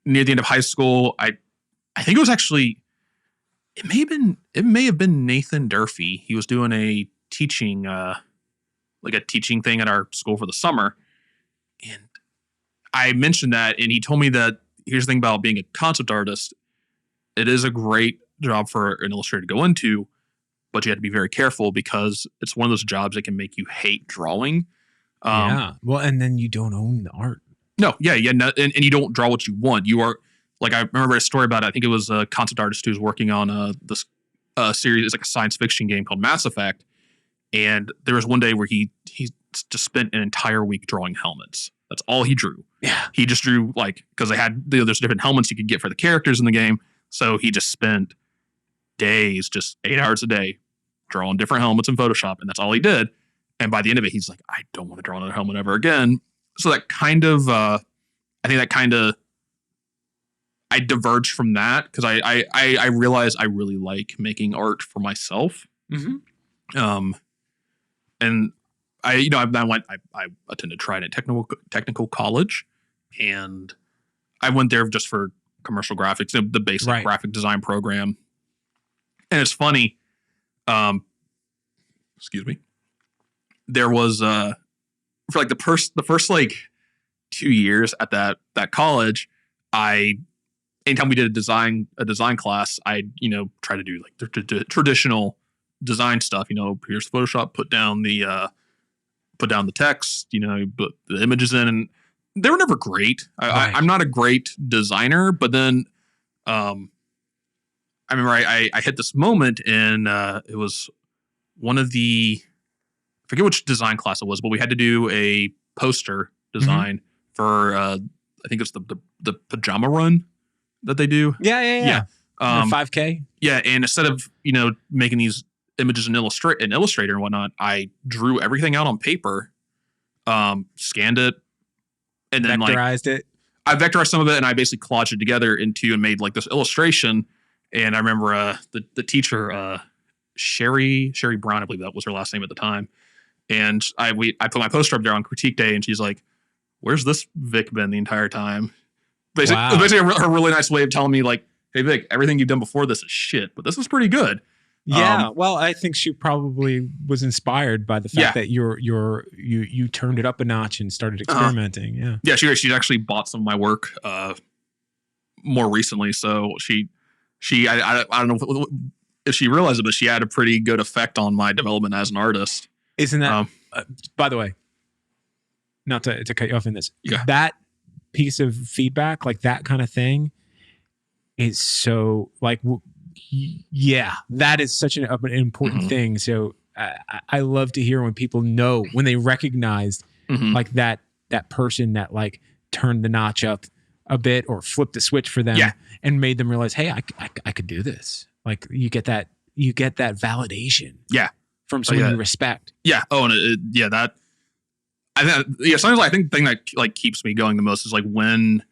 near the end of high school, I think it was actually, it may have been Nathan Durfee. He was doing a teaching, like a teaching thing at our school for the summer. And I mentioned that, and he told me that here's the thing about being a concept artist. It is a great job for an illustrator to go into, but you have to be very careful because it's one of those jobs that can make you hate drawing. Well, and then you don't own the art. No. No, and you don't draw what you want. You are like, I remember a story about it. I think it was a concept artist who was working on this series. It's like a science fiction game called Mass Effect. And there was one day where he just spent an entire week drawing helmets. That's all he drew. Yeah. He just drew like, because there's different helmets you could get for the characters in the game. So he just spent days, just 8 hours a day, drawing different helmets in Photoshop. And that's all he did. And by the end of it, he's like, I don't want to draw another helmet ever again. So that kind of, I think that kind of, I diverged from that because I realized I really like making art for myself. Mm-hmm. And I attended Trident Technical College, and I went there just for commercial graphics, the basic graphic design program. And it's funny, excuse me. There was for like the first like 2 years at that college, anytime we did a design class, I try to do like the traditional design stuff. Here's Photoshop, put down the text, put the images in, and they were never great. I'm not a great designer, but then I remember I hit this moment, and it was one of the, I forget which design class it was, but we had to do a poster design for I think it's the pajama run that they do. Yeah. 5K. Yeah, and instead of making these images in Illustrator and whatnot, I drew everything out on paper, scanned it, and then vectorized it. I vectorized some of it, and I basically collaged it together and made like this illustration. And I remember the teacher, Sherry Brown, I believe that was her last name at the time. And I put my poster up there on critique day, and she's like, "Where's this Vik been the entire time?" Basically, a really nice way of telling me like, "Hey Vik, everything you've done before this is shit, but this is pretty good." Yeah, well, I think she probably was inspired by the fact that you turned it up a notch and started experimenting. Yeah, she actually bought some of my work more recently. So I don't know if she realized it, but she had a pretty good effect on my development as an artist. Isn't that? By the way, not to cut you off in this, that piece of feedback, like that kind of thing, is so like. Yeah, that is such an important thing. So I love to hear when people know, when they recognize like that person that like turned the notch up a bit or flipped the switch for them and made them realize, hey, I could do this. Like you get that validation. Yeah. From someone you respect. Yeah. Oh, and sometimes I think the thing that like keeps me going the most is like when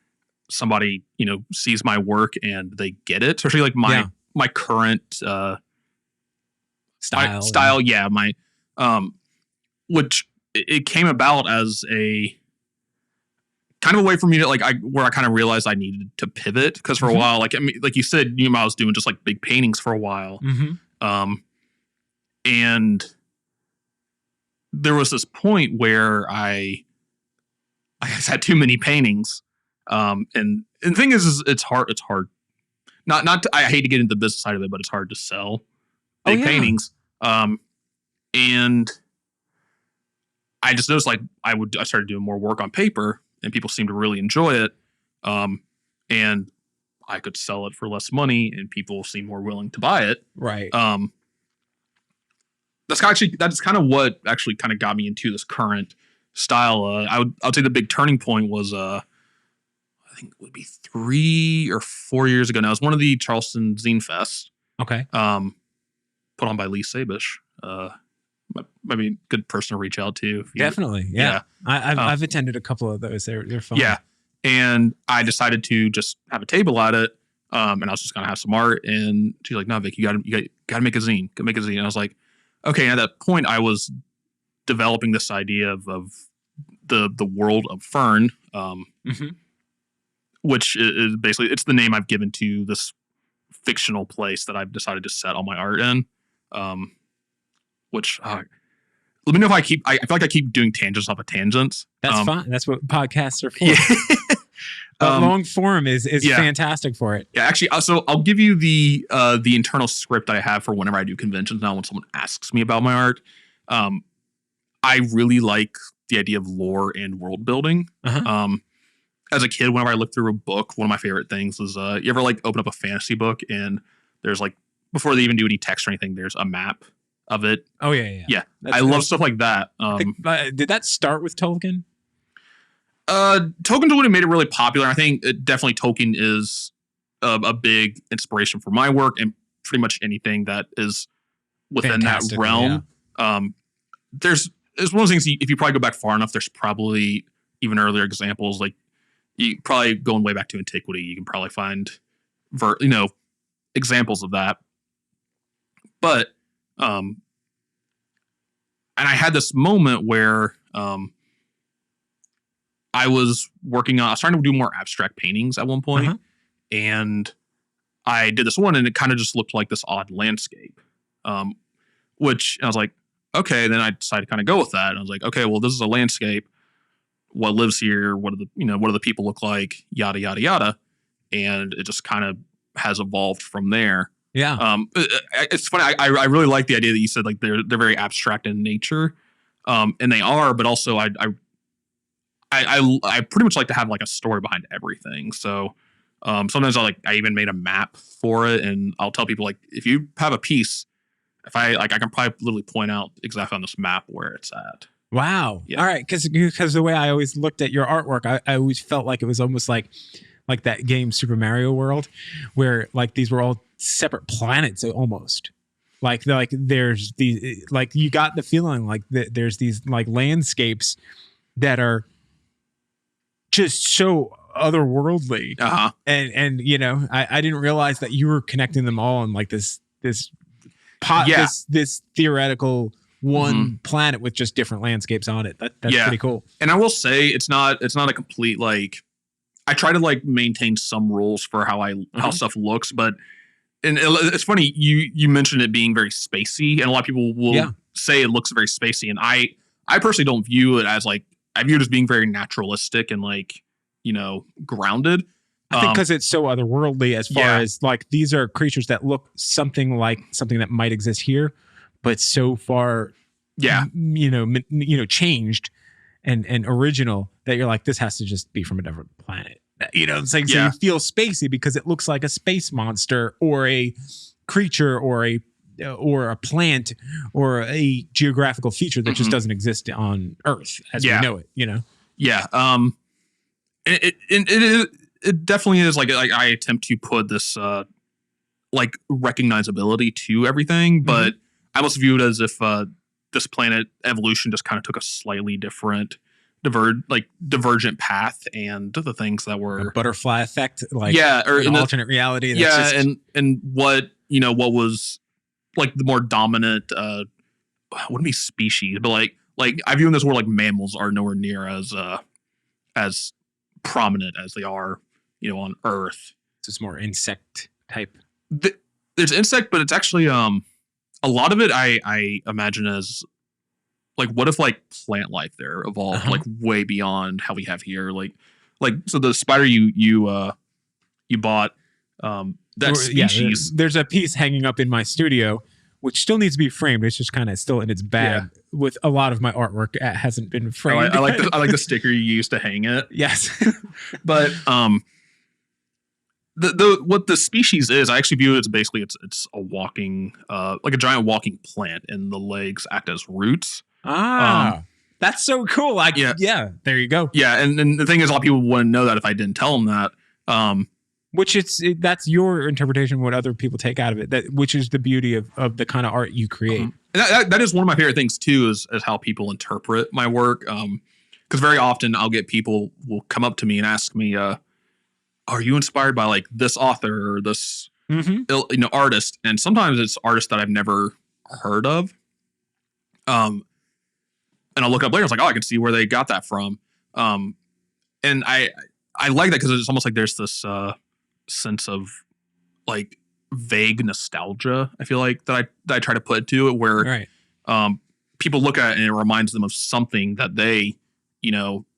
somebody, sees my work and they get it, especially like my current style. Yeah. Which it came about as a kind of a way for me to where I kind of realized I needed to pivot. Cause for a while, like you said, I was doing just like big paintings for a while. And there was this point where I had too many paintings. And the thing is it's hard. I hate to get into the business side of it, but it's hard to sell big paintings. And I just noticed like I started doing more work on paper and people seemed to really enjoy it. And I could sell it for less money and people seemed more willing to buy it. Right. That's kind of what actually kind of got me into this current style. I would say the big turning point was, I think it would be 3 or 4 years ago now. It was one of the Charleston Zine Fests. Okay. Put on by Lee Sabish. Maybe a good person to reach out to. Definitely. Yeah. I've attended a couple of those. They're fun. Yeah. And I decided to just have a table at it. And I was just going to have some art. And she's like, no, Vik, you got to make a zine. Go make a zine. And I was like, okay. And at that point I was developing this idea of the world of Fern. Which is basically, it's the name I've given to this fictional place that I've decided to set all my art in. Which, let me know if I feel like I keep doing tangents off of tangents. That's fine. That's what podcasts are for. Long form is fantastic for it. Yeah, actually, so I'll give you the internal script I have for whenever I do conventions now when someone asks me about my art. I really like the idea of lore and world building. As a kid, whenever I look through a book, one of my favorite things is you ever like open up a fantasy book and there's like, before they even do any text or anything, there's a map of it. Oh yeah. I love stuff like that. Did that start with Tolkien? Token's what made it really popular. I think definitely Token is a big inspiration for my work and pretty much anything that is within that realm. Yeah. It's one of those things, if you probably go back far enough, there's probably even earlier examples. Like, you probably going way back to antiquity, you can probably find examples of that. But and I had this moment where I was starting to do more abstract paintings at one point, and I did this one, and it kind of just looked like this odd landscape, which I was like, okay. Then I decided to kind of go with that. And I was like, okay, well, this is a landscape. What lives here? What do the people look like? Yada yada yada, and it just kind of has evolved from there. Yeah. It's funny. I really like the idea that you said, like, they're very abstract in nature, and they are, but also I pretty much like to have like a story behind everything. So sometimes I even made a map for it, and I'll tell people, like, if you have a piece, I can probably literally point out exactly on this map where it's at. Wow. Yeah. All right. Because the way I always looked at your artwork, I always felt like it was almost like that game Super Mario World, where like these were all separate planets almost. Like there's these, like, you got the feeling like there's these like landscapes that are just so otherworldly. And I didn't realize that you were connecting them all on like this theoretical one planet with just different landscapes on it. That's pretty cool. And I will say it's not a complete, like, I try to like maintain some rules for how stuff looks, but it's funny you mentioned it being very spacey, and a lot of people will say it looks very spacey, and I personally don't view it as like, I view it as being very naturalistic and like, grounded. I think because it's so otherworldly, as far as like, these are creatures that look something like something that might exist here, but so far, changed and original that you're like, this has to just be from a different planet. It's like, so you feel spacey because it looks like a space monster or a creature or a plant or a geographical feature that just doesn't exist on Earth as we know it. Yeah. It definitely is like I attempt to put this like recognizability to everything, but I almost view it as if this planet evolution just kind of took a slightly different divergent path, and the things that were a butterfly effect, like or an alternate reality. And what was like the more dominant wouldn't be species, but like I view in this world, like, mammals are nowhere near as prominent as they are on Earth. It's more insect type. There's insect, but it's actually a lot of it I imagine as like, what if like plant life there evolved like way beyond how we have here, like so the spider you bought, that species. There's a piece hanging up in my studio which still needs to be framed. It's just kind of still in its bag. With a lot of my artwork hasn't been framed. I like the sticker you used to hang it. Yes. But what the species is, I actually view it as basically it's a walking, like a giant walking plant, and the legs act as roots. That's so cool. There you go. Yeah, and the thing is, a lot of people wouldn't know that if I didn't tell them that. That's your interpretation of what other people take out of it. Which is the beauty of the kind of art you create. And that is one of my favorite things too, is how people interpret my work. Because very often I'll get people will come up to me and ask me, are you inspired by like this author or this artist? And sometimes it's artists that I've never heard of. And I'll look up later. It's like, I can see where they got that from. And I like that because it's almost like there's this sense of like vague nostalgia, I feel like, that I try to put into it, where people look at it and it reminds them of something that they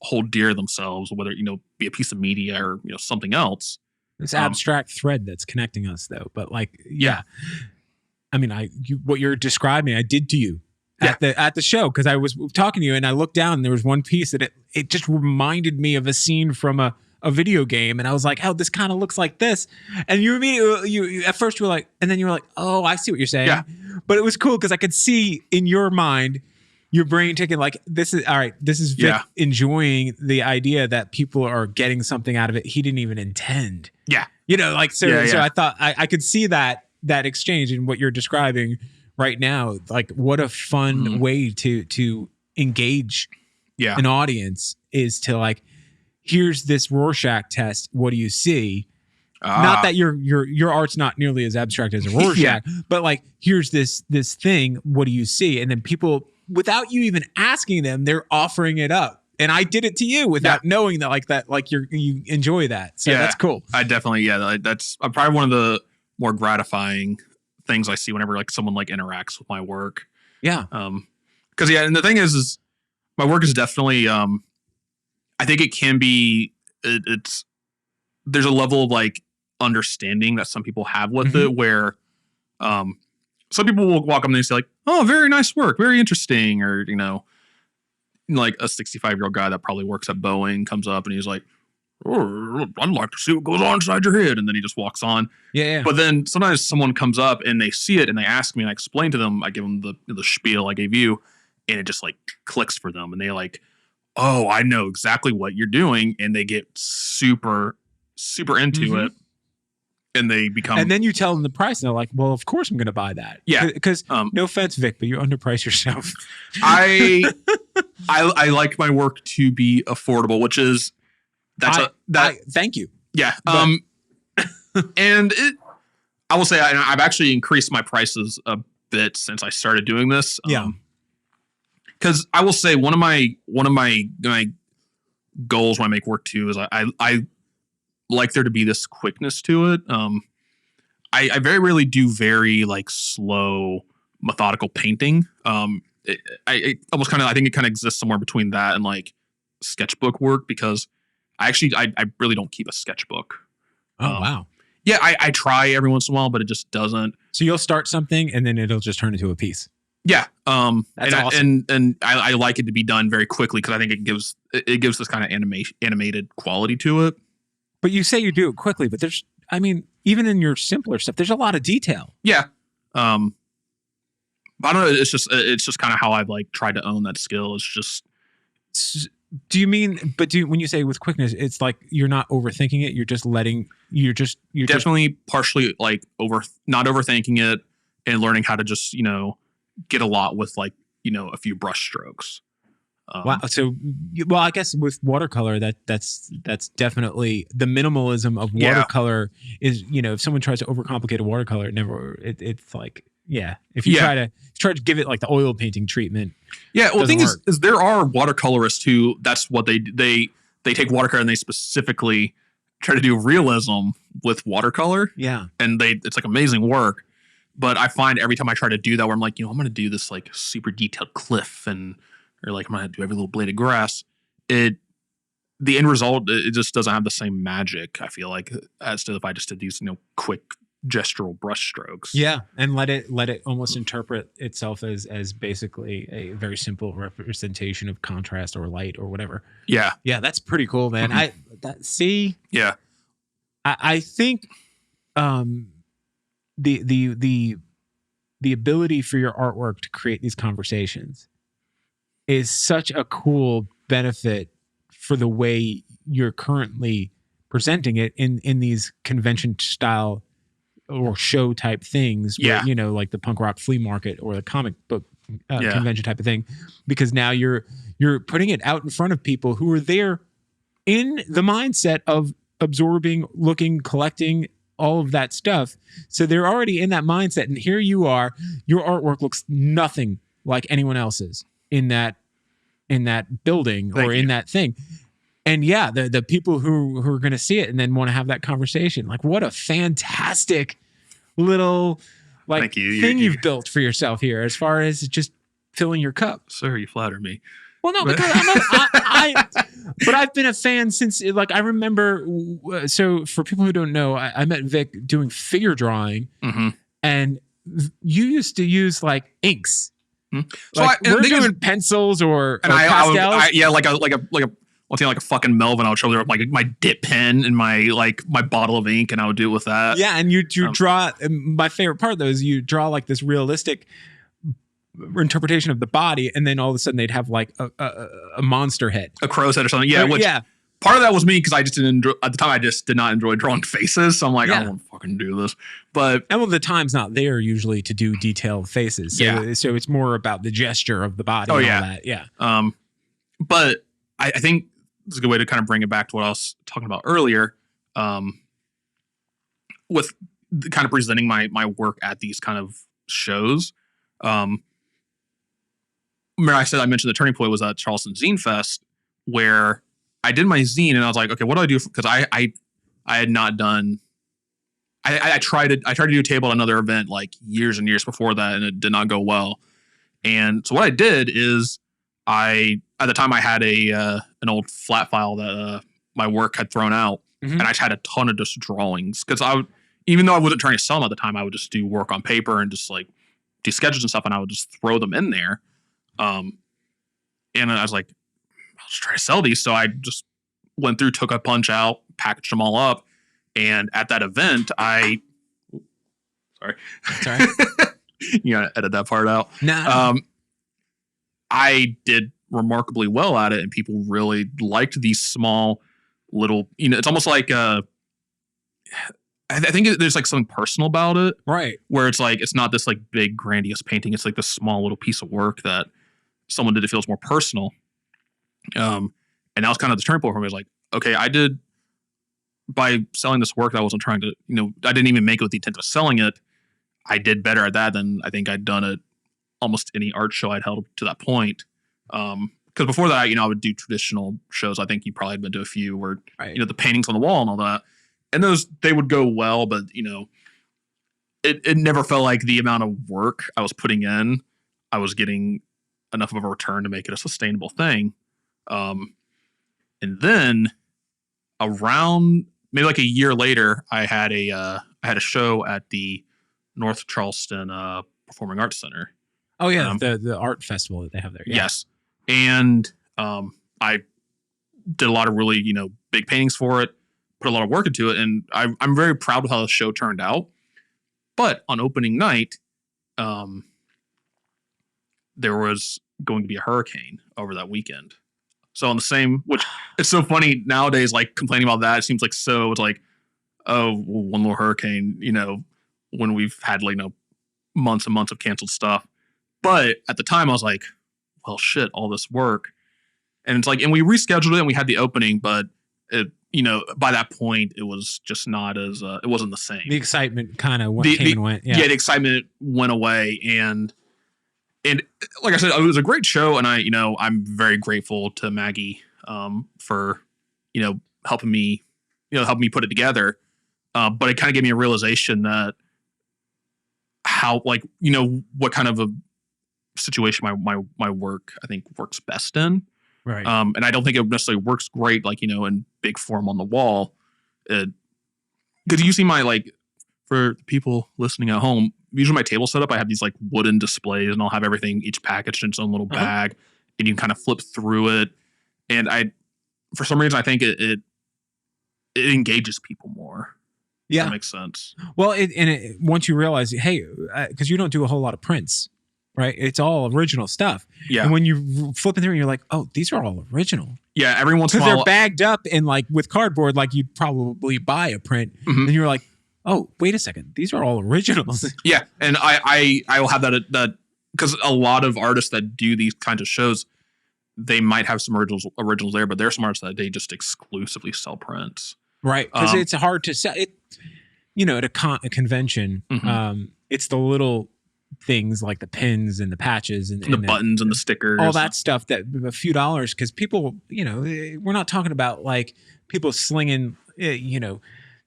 hold dear to themselves, whether be a piece of media or something else. This abstract thread that's connecting us, though. But like, I mean, what you're describing, I did to you at the show, because I was talking to you and I looked down and there was one piece that it just reminded me of a scene from a video game, and I was like, "Oh, this kind of looks like this." And you immediately, you at first you were like, and then you were like, "Oh, I see what you're saying." Yeah. But it was cool because I could see in your mind your brain ticking like this is all right. This is Vik enjoying the idea that people are getting something out of it he didn't even intend. Yeah. Like so I thought I could see that exchange in what you're describing right now. Like what a fun way to engage an audience is to like, here's this Rorschach test. What do you see? Not that your art's not nearly as abstract as a Rorschach, but like, here's this thing. What do you see? And then people, without you even asking them, they're offering it up. And I did it to you without knowing that, like you enjoy that. So that's cool. I definitely, that's probably one of the more gratifying things I see whenever like someone like interacts with my work. Yeah. Cause and the thing is my work is definitely, I think it can be, there's a level of like understanding that some people have with it where, some people will walk up and they say like, oh, very nice work. Very interesting. Or, like a 65-year-old guy that probably works at Boeing comes up and he's like, oh, I'd like to see what goes on inside your head. And then he just walks on. Yeah. But then sometimes someone comes up and they see it and they ask me and I explain to them, I give them the spiel I gave you and it just like clicks for them. And they like, oh, I know exactly what you're doing. And they get super, super into it. And they become, and then you tell them the price, and they're like, "Well, of course I'm going to buy that." Yeah, because no offense, Vik, but you underprice yourself. I like my work to be affordable, which is thank you. Yeah, and I will say I've actually increased my prices a bit since I started doing this. Because I will say one of my goals when I make work too is I like there to be this quickness to it. I very rarely do very like slow, methodical painting. I almost kind of, I think it kind of exists somewhere between that and like sketchbook work because I really don't keep a sketchbook. Oh, wow. Yeah, I try every once in a while, but it just doesn't. So you'll start something and then it'll just turn into a piece. Yeah. That's awesome. And I like it to be done very quickly because I think it gives this kind of animated quality to it. But you say you do it quickly, but even in your simpler stuff, there's a lot of detail. Yeah. I don't know. It's just kind of how I've like tried to own that skill. It's just. Do you mean? But when you say with quickness, it's like you're not overthinking it. You're just letting. You're definitely partially like not overthinking it and learning how to just get a lot with like a few brush strokes. Wow. So, I guess with watercolor, that's definitely the minimalism of watercolor is, if someone tries to overcomplicate a watercolor, it's like, if you try to give it like the oil painting treatment. Yeah. Well, the thing is there are watercolorists who that's what they take watercolor and they specifically try to do realism with watercolor. Yeah. And it's like amazing work. But I find every time I try to do that where I'm like, I'm going to do this like super detailed cliff or like I'm going to do every little blade of grass. The end result, it just doesn't have the same magic, I feel like, as to if I just did these, quick gestural brush strokes. Yeah. And let it almost interpret itself as basically a very simple representation of contrast or light or whatever. Yeah. Yeah. That's pretty cool, man. Yeah. I think, the ability for your artwork to create these conversations is such a cool benefit for the way you're currently presenting it in these convention style or show type things where, like the punk rock flea market or the comic book convention type of thing, because now you're putting it out in front of people who are there in the mindset of absorbing, looking, collecting, all of that stuff. So they're already in that mindset. And here you are, your artwork looks nothing like anyone else's in that building or in that thing. And the people who are going to see it and then want to have that conversation, like what a fantastic little thing you've built for yourself here as far as just filling your cup. Sir, you flatter me. Well, no, because but I've been a fan since, like, I remember. So for people who don't know, I met Vik doing figure drawing, and you used to use like inks. So like, we're doing pencils or pastels. Like a fucking Melvin, I would show them like my dip pen and my bottle of ink, and I would do it with that. Yeah, and you draw. My favorite part though is you draw like this realistic interpretation of the body, and then all of a sudden they'd have like a monster head, a crow's head or something. Yeah, part of that was me because I just didn't enjoy, at the time. I just did not enjoy drawing faces, so I'm like, I don't want to fucking do this. But the time's not there usually to do detailed faces. So, so it's more about the gesture of the body. Oh, and all that. Yeah. But I think it's a good way to kind of bring it back to what I was talking about earlier. With kind of presenting my work at these kind of shows. Remember I mentioned the turning point was at Carlson Zine Fest, where I did my zine and I was like, okay, what do I do? Because I had not done. I tried to do a table at another event like years and years before that, and it did not go well. And so what I did is at the time I had an old flat file that my work had thrown out, and I just had a ton of just drawings because even though I wasn't trying to sell them at the time, I would just do work on paper and just like do sketches and stuff, and I would just throw them in there. And I was like, I'll just try to sell these. So I just went through, took a punch out, packaged them all up. And at that event, sorry. You gotta edit that part out. Nah. I did remarkably well at it, and people really liked these small little, it's almost like, I think there's like something personal about it. Right. Where it's like, it's not this like big grandiose painting. It's like this small little piece of work that someone did. It feels more personal. And that was kind of the turning point for me. I was like, okay, by selling this work that I wasn't trying to, I didn't even make it with the intent of selling it. I did better at that than I think I'd done at almost any art show I'd held to that point. Because before that, I would do traditional shows. I think you probably had been to a few where, the paintings on the wall and all that. And they would go well, but, it never felt like the amount of work I was putting in, I was getting enough of a return to make it a sustainable thing. And then around maybe like a year later, I had a show at the North Charleston Performing Arts Center. Oh yeah, the art festival that they have there. Yeah. Yes, and I did a lot of really big paintings for it. Put a lot of work into it, and I'm very proud of how the show turned out. But on opening night, there was going to be a hurricane over that weekend. So on the same, which it's so funny nowadays, like complaining about that, it seems like it's like, oh, well, one little hurricane, when we've had like months and months of canceled stuff. But at the time I was like, well, shit, all this work. And it's like, and we rescheduled it and we had the opening, but it, by that point, it was just not as, it wasn't the same. The excitement kind of came and went. Yeah, the excitement went away. And like I said, it was a great show. And I'm very grateful to Maggie for, helping me put it together. But it kind of gave me a realization that how, like, what kind of a situation my work, I think, works best in. Right. And I don't think it necessarily works great, like, in big form on the wall. Because you see my, like, for people listening at home, usually my table setup, I have these like wooden displays and I'll have everything each packaged in its own little bag and you can kind of flip through it. And for some reason, I think it engages people more. Yeah. That makes sense. Well, once you realize, hey, because you don't do a whole lot of prints. Right, it's all original stuff. Yeah, and when you flip it through, you're like, "Oh, these are all original." Yeah, every once in a while, because they're bagged up in like with cardboard, like you'd probably buy a print, and you're like, "Oh, wait a second, these are all originals." Yeah, and I will have that because a lot of artists that do these kinds of shows, they might have some originals there, but there's some artists that they just exclusively sell prints. Right, because it's hard to sell it. At a convention, it's the little things like the pins and the patches and the buttons and the stickers, all that stuff that a few dollars, because people, we're not talking about like people slinging,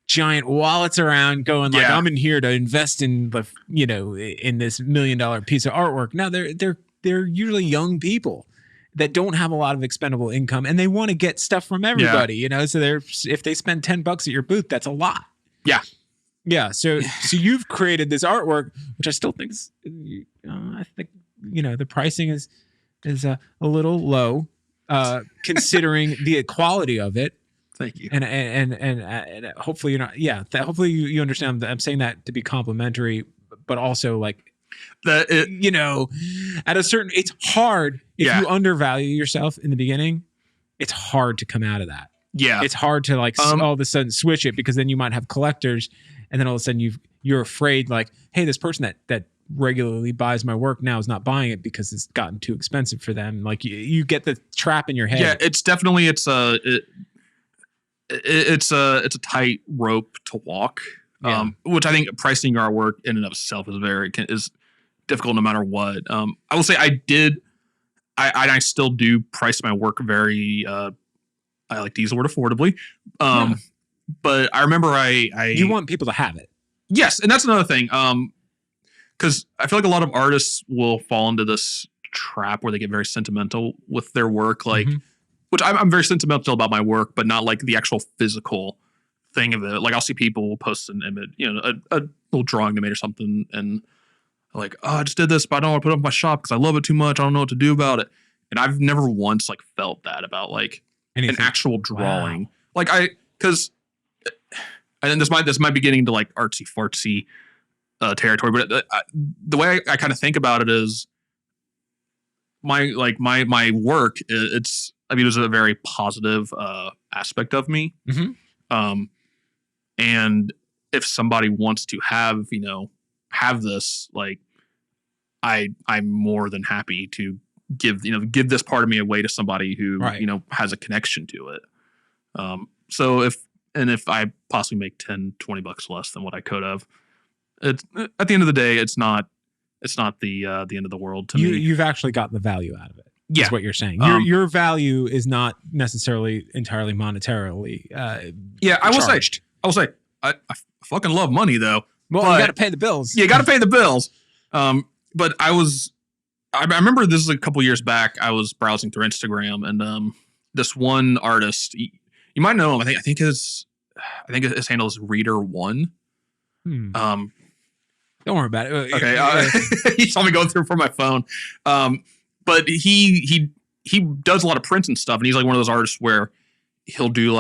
giant wallets around going like, I'm in here to invest in the, in this $1 million piece of artwork. No, they're usually young people that don't have a lot of expendable income and they want to get stuff from everybody, so if they spend $10 at your booth, that's a lot. Yeah. Yeah, so you've created this artwork, which I still think is, I think the pricing is a little low, considering the quality of it. Thank you. And hopefully you're not. Yeah, hopefully you understand that I'm saying that to be complimentary, but also like At a certain, it's hard if you undervalue yourself in the beginning. It's hard to come out of that. Yeah, it's hard to all of a sudden switch it, because then you might have collectors, and then all of a sudden you're afraid hey, this person that regularly buys my work now is not buying it because it's gotten too expensive for them. You get the trap in your head. Yeah, it's definitely it's a tight rope to walk. Which I think pricing our work in and of itself is difficult no matter what. I will say I still do price my work very. I like to use the word affordably. But I remember you want people to have it. Yes, and that's another thing. Because I feel like a lot of artists will fall into this trap where they get very sentimental with their work, which I'm very sentimental about my work, but not the actual physical thing of it. I'll see people post an image, a little drawing they made or something, and I just did this, but I don't want to put it up in my shop because I love it too much. I don't know what to do about it. And I've never once felt that about an actual drawing. Wow. Because and this might be getting to artsy fartsy territory, but the way I kind of think about it is my work. It's a very positive aspect of me. Mm-hmm. And if somebody wants to have this, I'm more than happy to give this part of me away to somebody who has a connection to it. So if I possibly make $10-$20 less than what I could have, it's at the end of the day, it's not the end of the world to me. You've actually gotten the value out of it. Yeah. Is what you're saying. Your value is not necessarily entirely monetarily. I will say I fucking love money though. Well, you got to pay the bills. Yeah, you got to pay the bills. But I remember this is a couple years back. I was browsing through Instagram, and this one artist, you might know him. I think his handle is Reader1. Don't worry about it. Okay, he saw me going through for my phone. But he does a lot of prints and stuff, and he's one of those artists where he'll do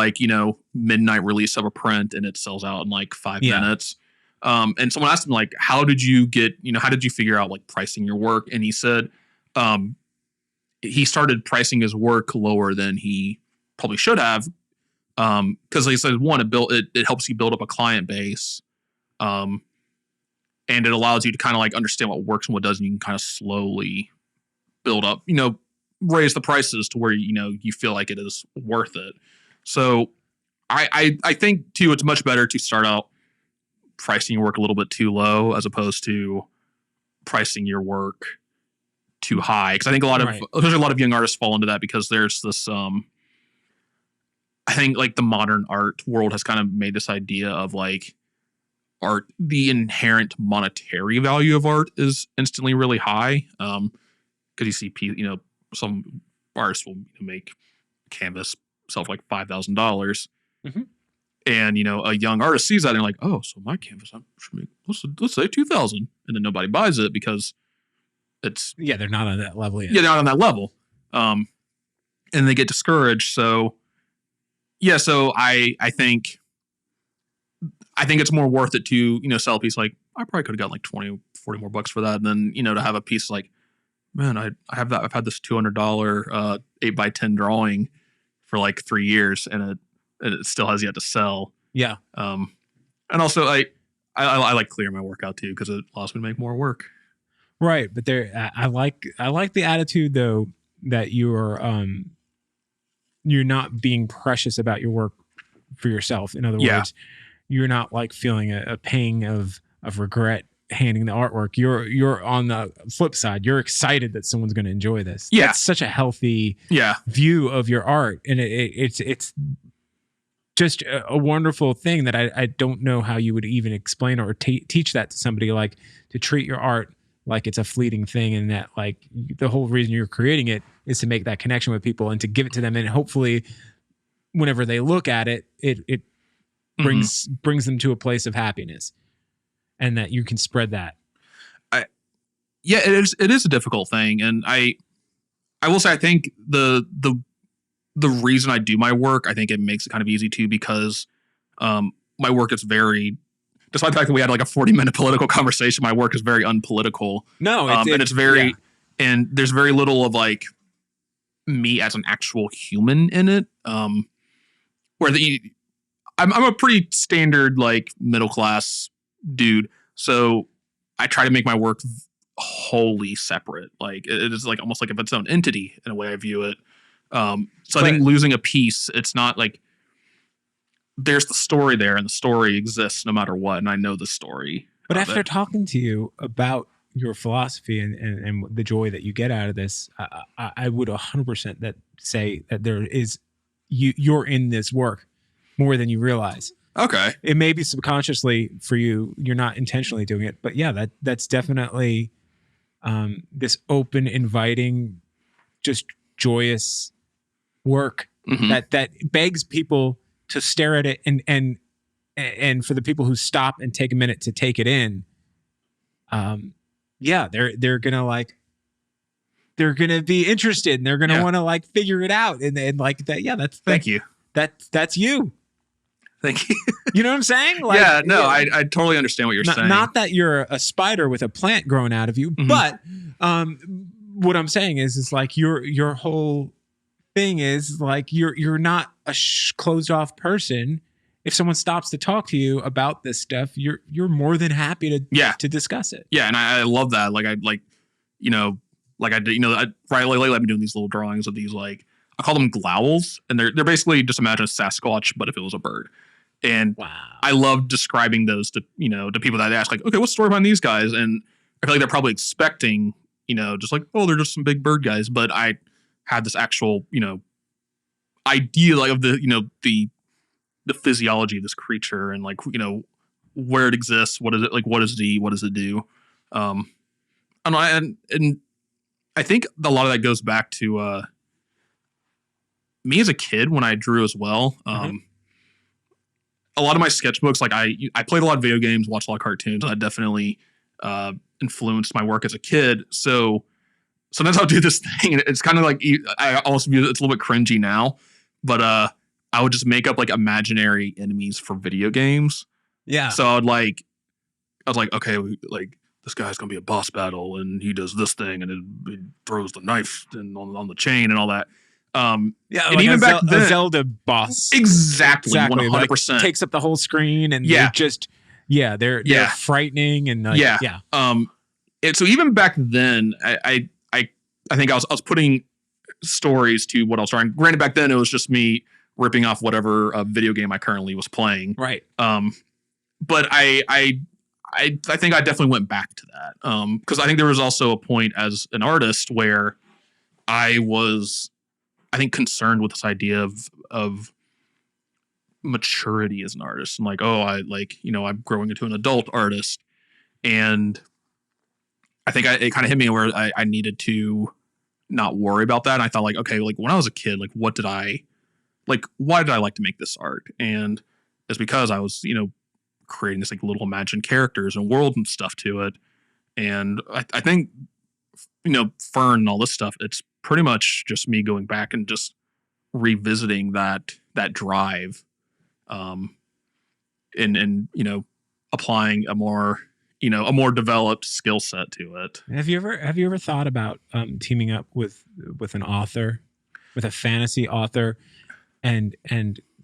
midnight release of a print, and it sells out in 5 minutes. And someone asked him how did you figure out pricing your work? And he said, he started pricing his work lower than he probably should have. Cause he said, one, it helps you build up a client base. And it allows you to kind of understand what works and what doesn't. You can kind of slowly build up, raise the prices to where, you feel like it is worth it. So I think too, it's much better to start out pricing your work a little bit too low as opposed to pricing your work too high. Cause I think there's a lot of young artists fall into that because there's this, I think the modern art world has kind of made this idea of art, the inherent monetary value of art is instantly really high. Cause you see, some artists will make canvas sell for $5,000. Mm-hmm. And, a young artist sees that and they're oh, so my canvas, I should make, let's say 2,000. And then nobody buys it because they're not on that level yet. Yeah, they're not on that level. And they get discouraged. So, so I think it's more worth it to, sell a piece I probably could have got 20, 40 more bucks for that. And then, to have a piece man, I've had this $200 8x10 drawing for 3 years and it still has yet to sell. Yeah. And also I like clearing my work out too, because it allows me to make more work. Right. But I like the attitude though, that you're not being precious about your work for yourself. In other words, you're not feeling a pang of regret handing the artwork. You're on the flip side. You're excited that someone's going to enjoy this. Yeah. That's such a healthy view of your art. And it's just a wonderful thing that I don't know how you would even explain or teach that to somebody, to treat your art like it's a fleeting thing, and that the whole reason you're creating it is to make that connection with people and to give it to them. And hopefully whenever they look at it, it brings them to a place of happiness, and that you can spread that. It is a difficult thing. And I will say, I think the reason I do my work, I think it makes it kind of easy too, because my work is very despite the fact that we had like a 40-minute political conversation, my work is very unpolitical. No, and it's very, and there's very little of like me as an actual human in it. Where I'm a pretty standard like middle class dude, so I try to make my work wholly separate. Like it is like almost like its own entity in a way I view it. So I think losing a piece, it's not like there's the story there, and the story exists no matter what, and I know the story. But after talking to you about your philosophy and the joy that you get out of this, I would 100% say that there is you're in this work more than you realize. Okay. It may be subconsciously for you. You're not intentionally doing it, but yeah, that's definitely this open, inviting, just joyous work that begs people to stare at it, and for the people who stop and take a minute to take it in, they're gonna be interested, and they're gonna want to like figure it out, and like that. Yeah, thank you. That's you. Thank you. You know what I'm saying? Like, I totally understand what you're saying. Not that you're a spider with a plant growing out of you, but what I'm saying is like your whole thing is like you're not a closed off person. If someone stops to talk to you about this stuff, you're more than happy to discuss it. Yeah, and I love that. Like I lately I've been doing these little drawings of these, like, I call them glowels, and they're basically just imagine a Sasquatch, but if it was a bird. And I love describing those to people that ask, like, okay, what's the story behind these guys? And I feel like they're probably expecting, just like, oh, they're just some big bird guys. But I had this actual, idea like of the physiology of this creature, and like, where it exists, what is it, like, what does it do? And I think a lot of that goes back to me as a kid when I drew as well. A lot of my sketchbooks, like I played a lot of video games, watched a lot of cartoons, and that definitely influenced my work as a kid. So sometimes I'll do this thing, and it's kind of like, I also view it's a little bit cringy now, but I would just make up like imaginary enemies for video games. Yeah. So I was like, okay, like this guy's gonna be a boss battle, and he does this thing, and it throws the knife on the chain and all that. And like even back then, a Zelda boss, exactly 100%, like, takes up the whole screen, and they're frightening, and so even back then, I think I was putting stories to what I was trying. Granted, back then it was just me ripping off whatever video game I currently was playing, right? But I think I definitely went back to that because I think there was also a point as an artist where I was, I think, concerned with this idea of maturity as an artist, and like, I'm growing into an adult artist, and I think it kind of hit me where I needed to not worry about that. And I thought, like, okay, like when I was a kid, like why did I like to make this art? And it's because I was, creating this like little imagined characters and world and stuff to it. And I think, Fern and all this stuff, it's pretty much just me going back and just revisiting that drive, and applying a more developed skill set to it. Have you ever thought about teaming up with an author, with a fantasy author, and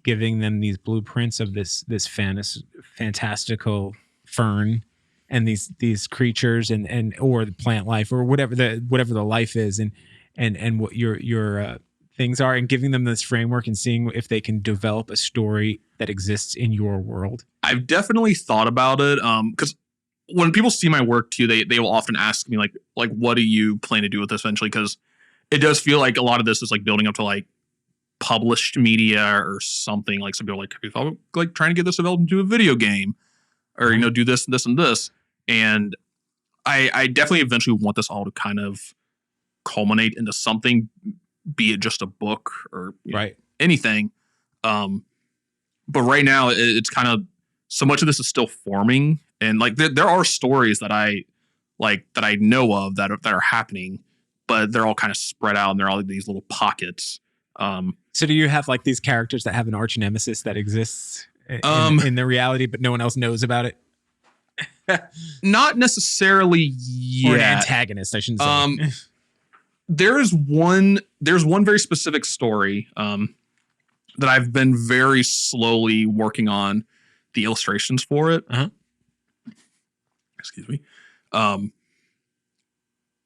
giving them these blueprints of this fantastical Fern and these creatures and or the plant life or whatever the life is, and what your things are, and giving them this framework and seeing if they can develop a story that exists in your world? I've definitely thought about it, because when people see my work too, they will often ask me like what do you plan to do with this eventually? Because it does feel like a lot of this is like building up to like published media or something. Like some people like, have you thought of like trying to get this developed into a video game, or do this and this? And I definitely eventually want this all to kind of culminate into something, be it just a book or anything. But right now it's kind of, so much of this is still forming, and like there are stories that I know of that are happening, but they're all kind of spread out, and they're all these little pockets. So do you have like these characters that have an arch nemesis that exists in the reality, but no one else knows about it? Not necessarily yet. Or an antagonist, I shouldn't say. There's one very specific story that I've been very slowly working on the illustrations for it. Excuse me.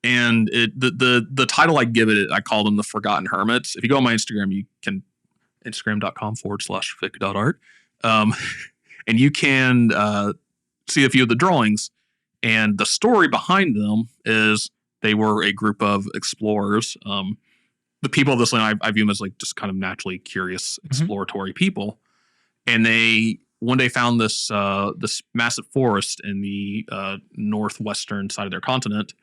And the title I give it, I call them the Forgotten Hermits. If you go on my Instagram, you can instagram.com/vik.art. And you can see a few of the drawings. And the story behind them is they were a group of explorers. The people of this land, I view them as like just kind of naturally curious, exploratory people. And they one day found this massive forest in the northwestern side of their continent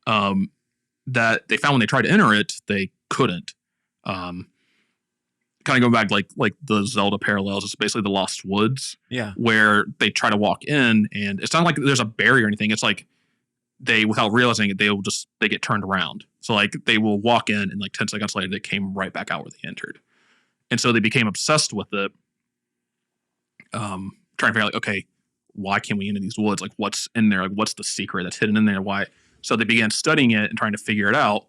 that they found when they tried to enter it, they couldn't. Kind of going back like the Zelda parallels, it's basically the Lost Woods. Yeah. Where they try to walk in, and it's not like there's a barrier or anything. It's like they, without realizing it, they get turned around. So like they will walk in, and like 10 seconds later, they came right back out where they entered. And so they became obsessed with it, trying to figure out, like, okay, why can't we enter these woods? Like, what's in there? Like, what's the secret that's hidden in there? Why? So they began studying it and trying to figure it out.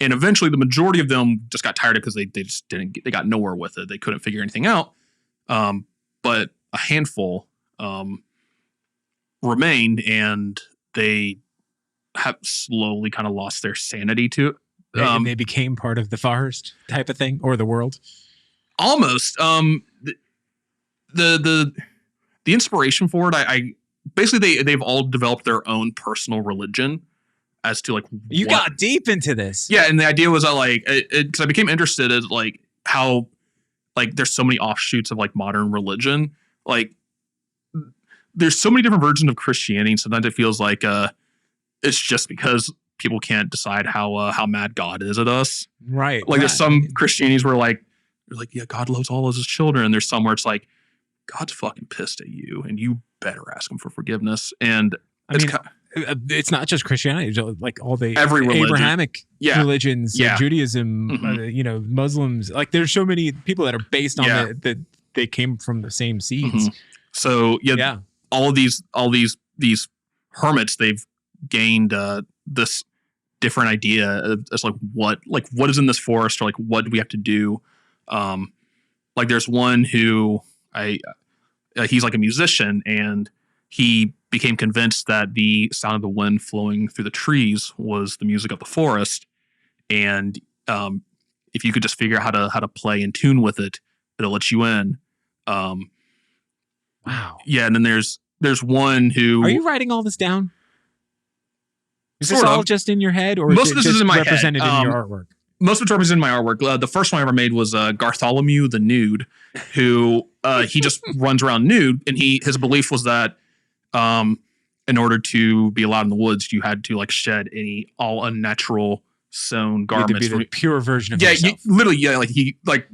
And eventually the majority of them just got tired of it because they got nowhere with it. They couldn't figure anything out. But a handful remained, and they have slowly kind of lost their sanity to it. They became part of the forest type of thing, or the world. Almost. The inspiration for it, I basically they've all developed their own personal religion as to like you got deep into this. Yeah, and the idea was that because I became interested in like how like there's so many offshoots of like modern religion. Like there's so many different versions of Christianity, and sometimes it feels like it's just because people can't decide how mad God is at us. Right. Like there's some Christianities where like you're like, yeah, God loves all of his children, and there's some where it's like God's fucking pissed at you, and you better ask him for forgiveness. And it's not just Christianity, like all the every religion. Abrahamic religions, Judaism, Muslims. Like there's so many people that are based on that they came from the same seeds. So all of these hermits, they've gained this different idea as like what is in this forest, or like what do we have to do. Like there's one who he's like a musician, and he became convinced that the sound of the wind flowing through the trees was the music of the forest. And if you could just figure out how to play in tune with it, it'll let you in. Wow. Yeah, and then there's one who... Are you writing all this down? Is this all just in your head, or most of this is in my represented in your artwork? Most of it's represented in my artwork. The first one I ever made was Bartholomew the Nude, who he just runs around nude, and his belief was that in order to be allowed in the woods, you had to like shed all unnatural sewn garments. To be the pure version of yourself.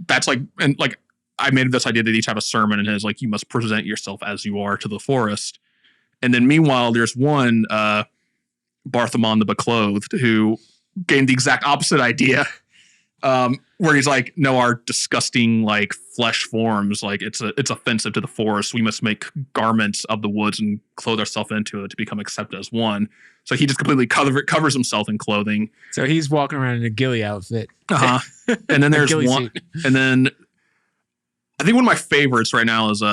That's like, and like I made this idea that each have a sermon, and it's like you must present yourself as you are to the forest. And then meanwhile, there's one Barthamon the Beclothed who gained the exact opposite idea, where he's like, no, our disgusting like flesh forms, like it's offensive to the forest. We must make garments of the woods and clothe ourselves into it to become accepted as one. So he just completely covers himself in clothing. So he's walking around in a ghillie outfit. And then there's one, and then I think one of my favorites right now is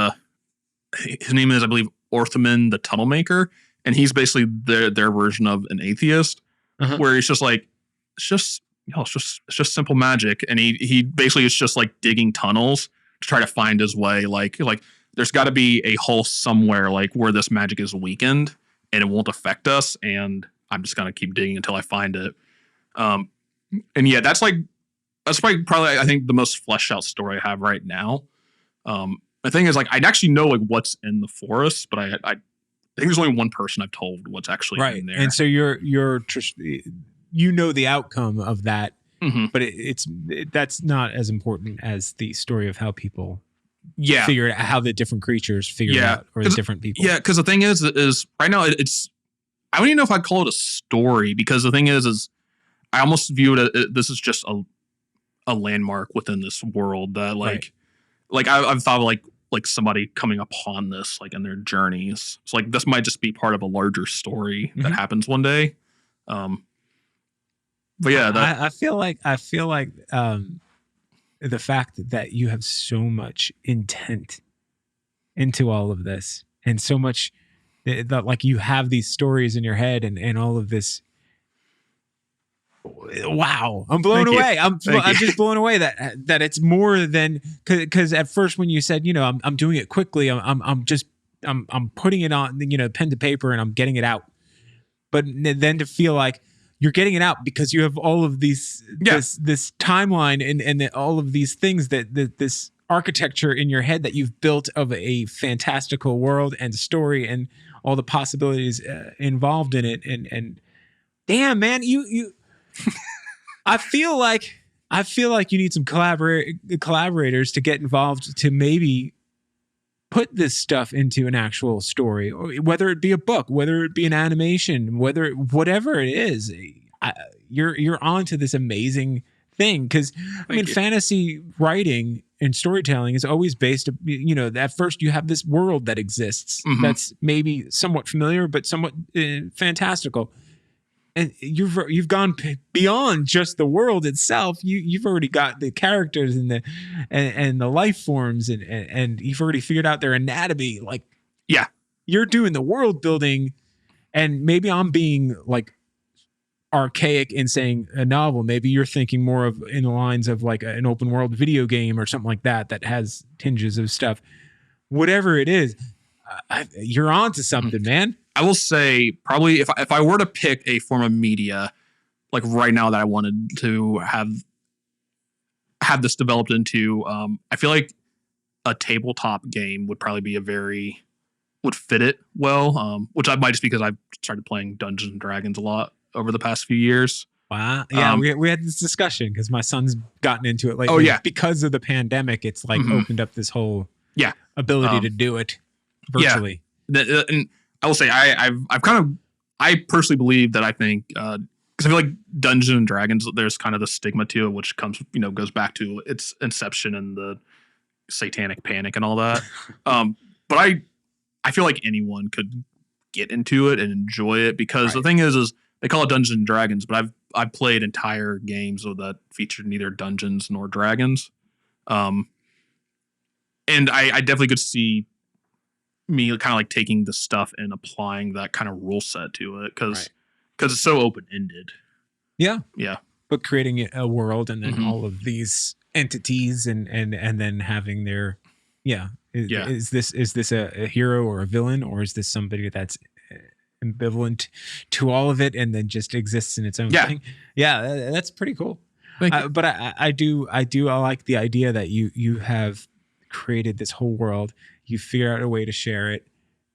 his name is, I believe, Orthaman the Tunnel Maker, and he's basically their version of an atheist, where he's just like, it's just simple magic, and he basically is just like digging tunnels to try to find his way. Like there's got to be a hole somewhere like where this magic is weakened and it won't affect us, and I'm just gonna keep digging until I find it. And yeah, that's probably I think the most fleshed out story I have right now. The thing is, like, I actually know like what's in the forest, but I think there's only one person I've told what's actually in there. And so you know the outcome of that, but that's not as important as the story of how people figure it out, how the different creatures figure it out, or the different people. Yeah, because the thing is right now it's I don't even know if I'd call it a story, because the thing is I almost view it this is just a landmark within this world that like I've thought of like like somebody coming upon this like in their journeys. So like this might just be part of a larger story that happens one day. But yeah, I feel like the fact that you have so much intent into all of this and so much that like you have these stories in your head and all of this. Wow, I'm blown away. I'm just blown away that it's more than, because at first when you said, you know, I'm doing it quickly, I'm putting it on, you know, pen to paper and I'm getting it out. But then to feel like you're getting it out because you have all of these this timeline and all of these things that this architecture in your head that you've built of a fantastical world and story and all the possibilities involved in it and damn man, you I feel like you need some collaborators to get involved to maybe put this stuff into an actual story, or whether it be a book, whether it be an animation, whatever it is. You're onto this amazing thing, because I mean, fantasy writing and storytelling is always based, you know, at first you have this world that exists that's maybe somewhat familiar but somewhat fantastical. And you've gone beyond just the world itself. You've already got the characters and the life forms and you've already figured out their anatomy. Like, yeah, you're doing the world building, and maybe I'm being like archaic in saying a novel. Maybe you're thinking more of in the lines of like an open world video game or something like that has tinges of stuff. Whatever it is, you're onto something, man. I will say probably if I were to pick a form of media like right now that I wanted to have this developed into, I feel like a tabletop game would probably be would fit it well. Which I might just because I've started playing Dungeons and Dragons a lot over the past few years. Wow. Yeah, we had this discussion because my son's gotten into it lately. Oh yeah, because of the pandemic, it's like opened up this whole ability to do it virtually. Yeah. And I will say I personally believe that I think because I feel like Dungeons and Dragons, there's kind of the stigma to it, which goes back to its inception and the satanic panic and all that. But I feel like anyone could get into it and enjoy it, because the thing is they call it Dungeons and Dragons, but I've played entire games that featured neither dungeons nor dragons, and I definitely could see me kind of like taking the stuff and applying that kind of rule set to it, because it's so open-ended. Yeah. But creating a world and then all of these entities and then having their is this a hero or a villain, or is this somebody that's ambivalent to all of it and then just exists in its own thing? Yeah, that's pretty cool. But I like the idea that you have created this whole world. You figure out a way to share it,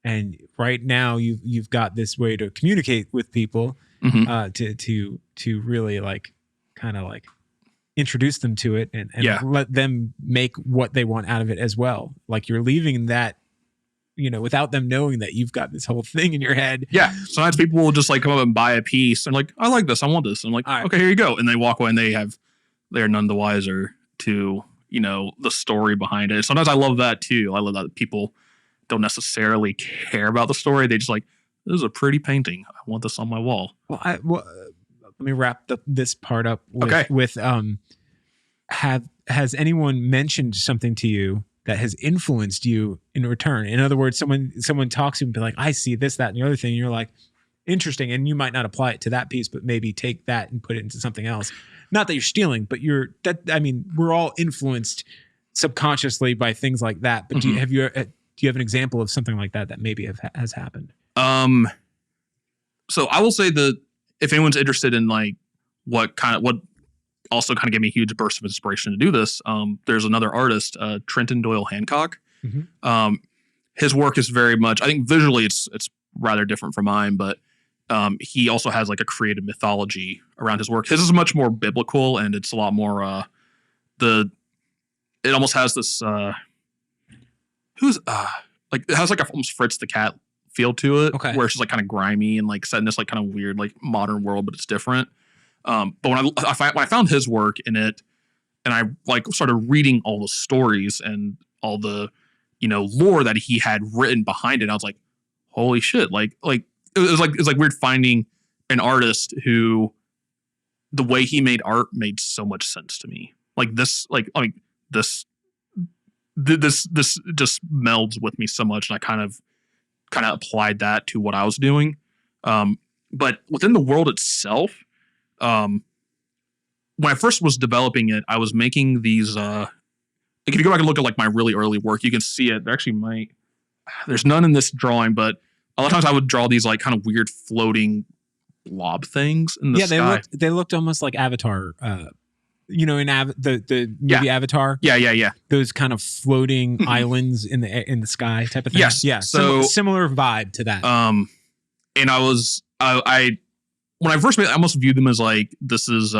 and right now you've got this way to communicate with people, to really like kind of like introduce them to it and let them make what they want out of it as well. Like, you're leaving that, you know, without them knowing that you've got this whole thing in your head. Yeah. Sometimes people will just like come up and buy a piece and like, I like this, I want this. I'm like, okay, here you go. And they walk away and they're none the wiser to, you know, the story behind it. Sometimes I love that too. I love that people don't necessarily care about the story. They just like, this is a pretty painting, I want this on my wall. Well, let me wrap this part up with has anyone mentioned something to you that has influenced you in return? In other words, someone talks to you and be like, I see this, that, and the other thing. And you're like, interesting. And you might not apply it to that piece, but maybe take that and put it into something else. Not that you're stealing, but we're all influenced subconsciously by things like that. But do you have an example of something like that maybe has happened? So I will say that if anyone's interested in like what also kind of gave me a huge burst of inspiration to do this, there's another artist, Trenton Doyle Hancock. His work is very much, I think visually it's rather different from mine, but he also has like a creative mythology around his work. His is much more biblical, and it's a lot more it almost has this like it has like a almost Fritz the Cat feel to it, where it's just like kind of grimy and like set in this like kind of weird like modern world, but it's different. But when I found his work in it, and I like started reading all the stories and all the lore that he had written behind it. And I was like, holy shit. Like it was like weird finding an artist who the way he made art made so much sense to me. Like this just melds with me so much. And I kind of applied that to what I was doing. But within the world itself, when I first was developing it, I was making these, if you go back and look at like my really early work, you can see it. There actually there's none in this drawing, but a lot of times I would draw these like kind of weird floating blob things in the sky. They looked almost like Avatar, in the movie Avatar. Yeah. Those kind of floating islands in the sky type of thing. Yes. Yeah. So similar vibe to that. And I when I first made it, I almost viewed them as like, this is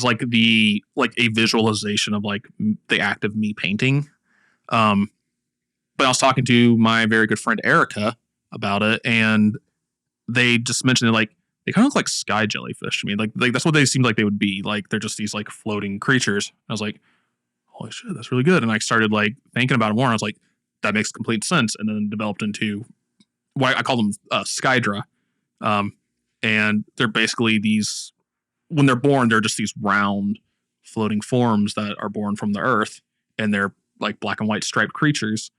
like a visualization of like the act of me painting. But I was talking to my very good friend Erica about it, and they just mentioned it, like they kind of look like sky jellyfish to me. Like that's what they seem like they would be. Like they're just these like floating creatures. I was like, holy shit, that's really good. And I started like thinking about it more. And I was like, that makes complete sense. And then developed into why I call them skydra. And they're basically these, when they're born, they're just these round floating forms that are born from the earth, and they're like black and white striped creatures.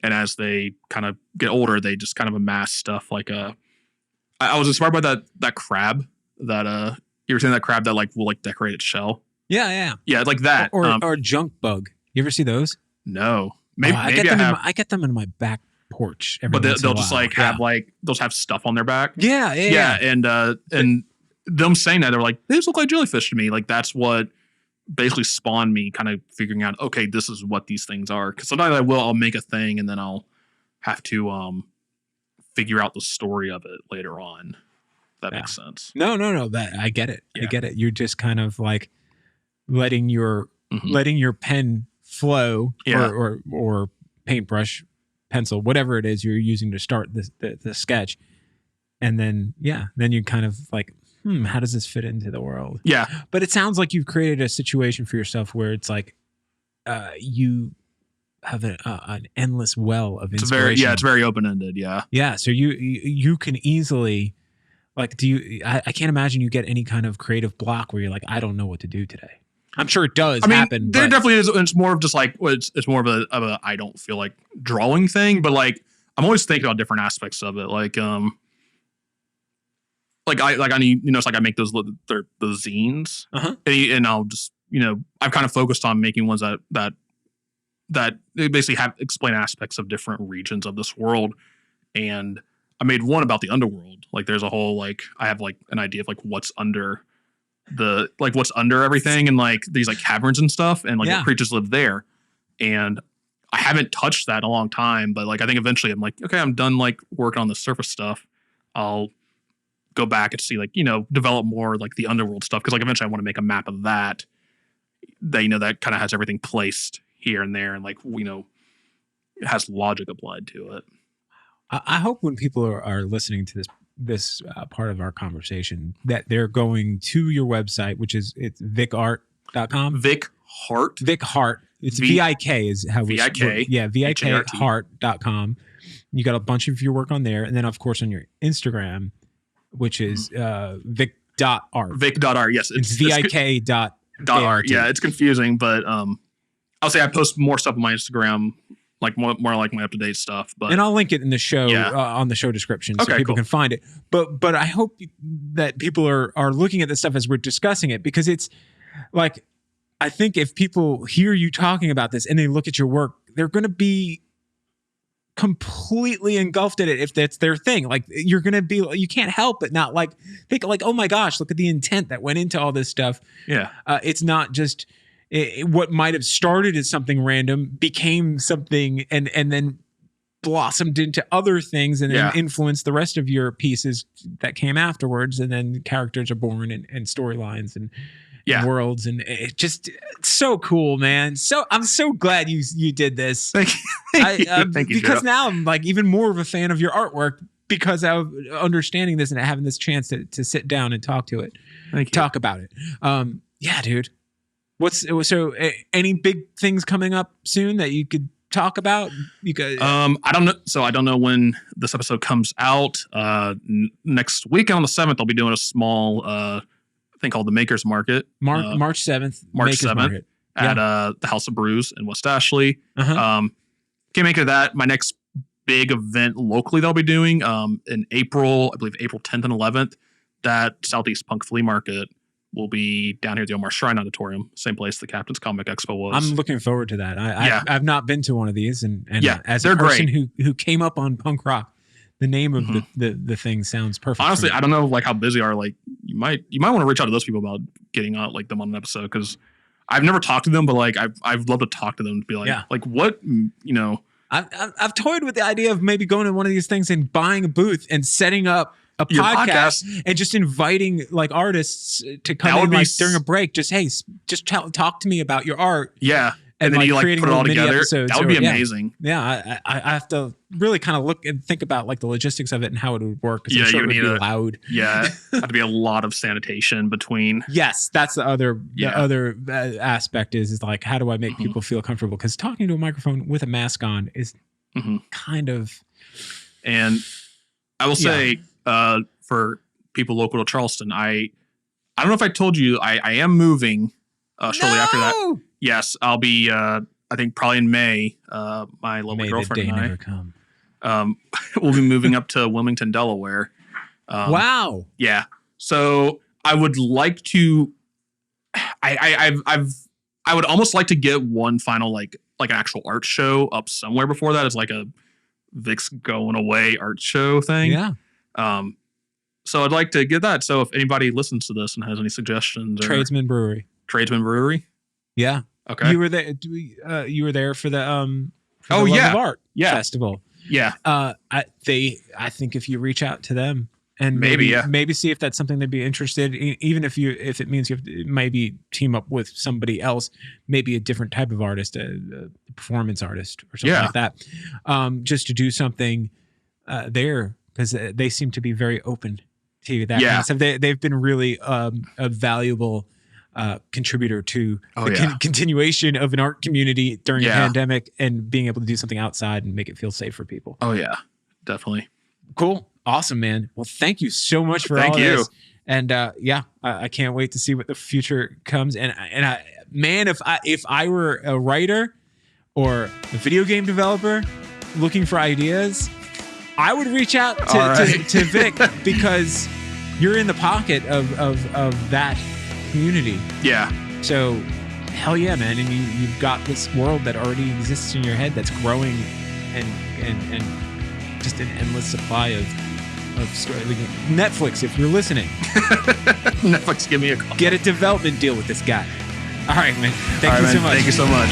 And as they kind of get older, they just kind of amass stuff like I was inspired by that crab that you ever seen that crab that like will like decorate its shell? Yeah, like that. Or junk bug. You ever see those? No. Maybe I get them in my back porch every but they'll just like have like they'll have stuff on their back. Yeah. And them saying that, they're like, they just look like jellyfish to me. Like that's what basically spawned me kind of figuring out, okay, this is what these things are. Because sometimes I'll make a thing and then I'll have to figure out the story of it later on. That makes sense. No. That I get it. Yeah. I get it. You're just kind of like letting your pen flow, or paintbrush, pencil, whatever it is you're using to start the sketch, and then you kind of like, how does this fit into the world? Yeah. But it sounds like you've created a situation for yourself where it's like you have an endless well of inspiration. It's very open-ended. Yeah. Yeah. So you can easily, like, I can't imagine you get any kind of creative block where you're like, I don't know what to do today. I'm sure it does happen. There definitely is. It's more of just like, it's more of a I don't feel like drawing thing, but like, I'm always thinking about different aspects of it. Like I need, it's like I make those zines, and I'll just, I've kind of focused on making ones that they basically explain aspects of different regions of this world. And I made one about the underworld. Like there's a whole, like, I have like an idea of like what's under everything, and like these like caverns and stuff, and like the creatures live there. And I haven't touched that in a long time, but like I think eventually I'm like, okay, I'm done like working on the surface stuff. I'll go back and see, like, develop more like the underworld stuff, because like eventually I want to make a map of that that kind of has everything placed here and there, and like it has logic applied to it. I hope when people are listening to this part of our conversation that they're going to your website, which is vikart.com. Vik Hart. Vik Hart. It's VIK is how we VIK. Yeah, VIKHart.com. You got a bunch of your work on there, and then of course on your Instagram, which is Vik.art. Vik.art, yes. It's VIK.art. Yeah, it's confusing, but I'll say I post more stuff on my Instagram, like more like my up-to-date stuff. But and I'll link it in the show on the show description so people can find it. But I hope that people are looking at this stuff as we're discussing it, because it's like, I think if people hear you talking about this and they look at your work, they're going to be completely engulfed in it if that's their thing. Like you're going to be, you can't help but not like think like, oh my gosh, look at the intent that went into all this stuff. Yeah. It's not just what might have started as something random became something and then blossomed into other things and then influenced the rest of your pieces that came afterwards. And then characters are born and storylines and worlds, and it's just so cool, man. So I'm so glad you did this. Thank you. Thank you, because Joe. Now I'm like even more of a fan of your artwork because of understanding this and having this chance to sit down and talk about it. Yeah, dude. Any big things coming up soon that you could talk about? I don't know. So I don't know when this episode comes out. Next week on the 7th, I'll be doing a small thing called the Makers Market. March 7th. March 7th at the House of Brews in West Ashley. Can't make it to that. My next big event locally that I'll be doing in April, I believe April 10th and 11th, that Southeast Punk Flea Market will be down here at the Omar Shrine Auditorium, same place the Captain's Comic Expo was. I'm looking forward to that. I've not been to one of these, and as a person great. who came up on punk rock, the name of the thing sounds perfect. Honestly, I don't know like how busy are. Like you might want to reach out to those people about getting out like them on an episode, because I've never talked to them, but like I've loved to talk to them to be like like what I've toyed with the idea of maybe going to one of these things and buying a booth and setting up a podcast and just inviting like artists to come in like during a break. Just talk to me about your art. Yeah. And then like, you like put it all together. That would be amazing. Yeah. I have to really kind of look and think about like the logistics of it and how it would work. Yeah, sure it would be loud. Yeah. Have to be a lot of sanitation between. Yes. That's the other aspect is like, how do I make people feel comfortable? Because talking to a microphone with a mask on is kind of. And I will say, for people local to Charleston, I don't know if I told you, I am moving shortly after that. Yes, I'll be, I think probably in May, my lovely girlfriend and I never come. We'll be moving up to Wilmington, Delaware. Wow. Yeah. So I would like to, I would almost like to get one final, like an actual art show up somewhere before that. It's like a Vik's going away art show thing. Yeah. So I'd like to get that. So if anybody listens to this and has any suggestions, Tradesman Brewery. Yeah. Okay. You were there. You were there for the Love of Art festival. Yeah. I think if you reach out to them and maybe see if that's something they'd be interested in, even if it means you have to maybe team up with somebody else, maybe a different type of artist, a performance artist or something like that, just to do something there, because they seem to be very open to that kind of stuff. They've been really a valuable contributor to the continuation of an art community during a pandemic and being able to do something outside and make it feel safe for people. Oh yeah, definitely. Cool. Awesome, man. Well, thank you so much for all this. And I can't wait to see what the future comes. And if I were a writer or a video game developer looking for ideas, I would reach out to Vik, because you're in the pocket of that community. Yeah. So hell yeah, man. And you've got this world that already exists in your head that's growing and just an endless supply of story. Netflix, if you're listening. Netflix, give me a call. Get a development deal with this guy. All right, man. Thank you so much. Thank you so much.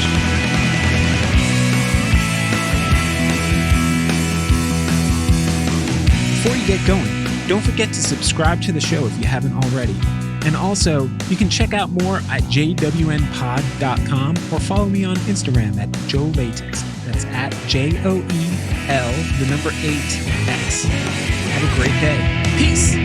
Before you get going, don't forget to subscribe to the show if you haven't already. And also, you can check out more at jwnpod.com or follow me on Instagram at JoeLatex. That's at JOEL, the number 8X. Have a great day. Peace.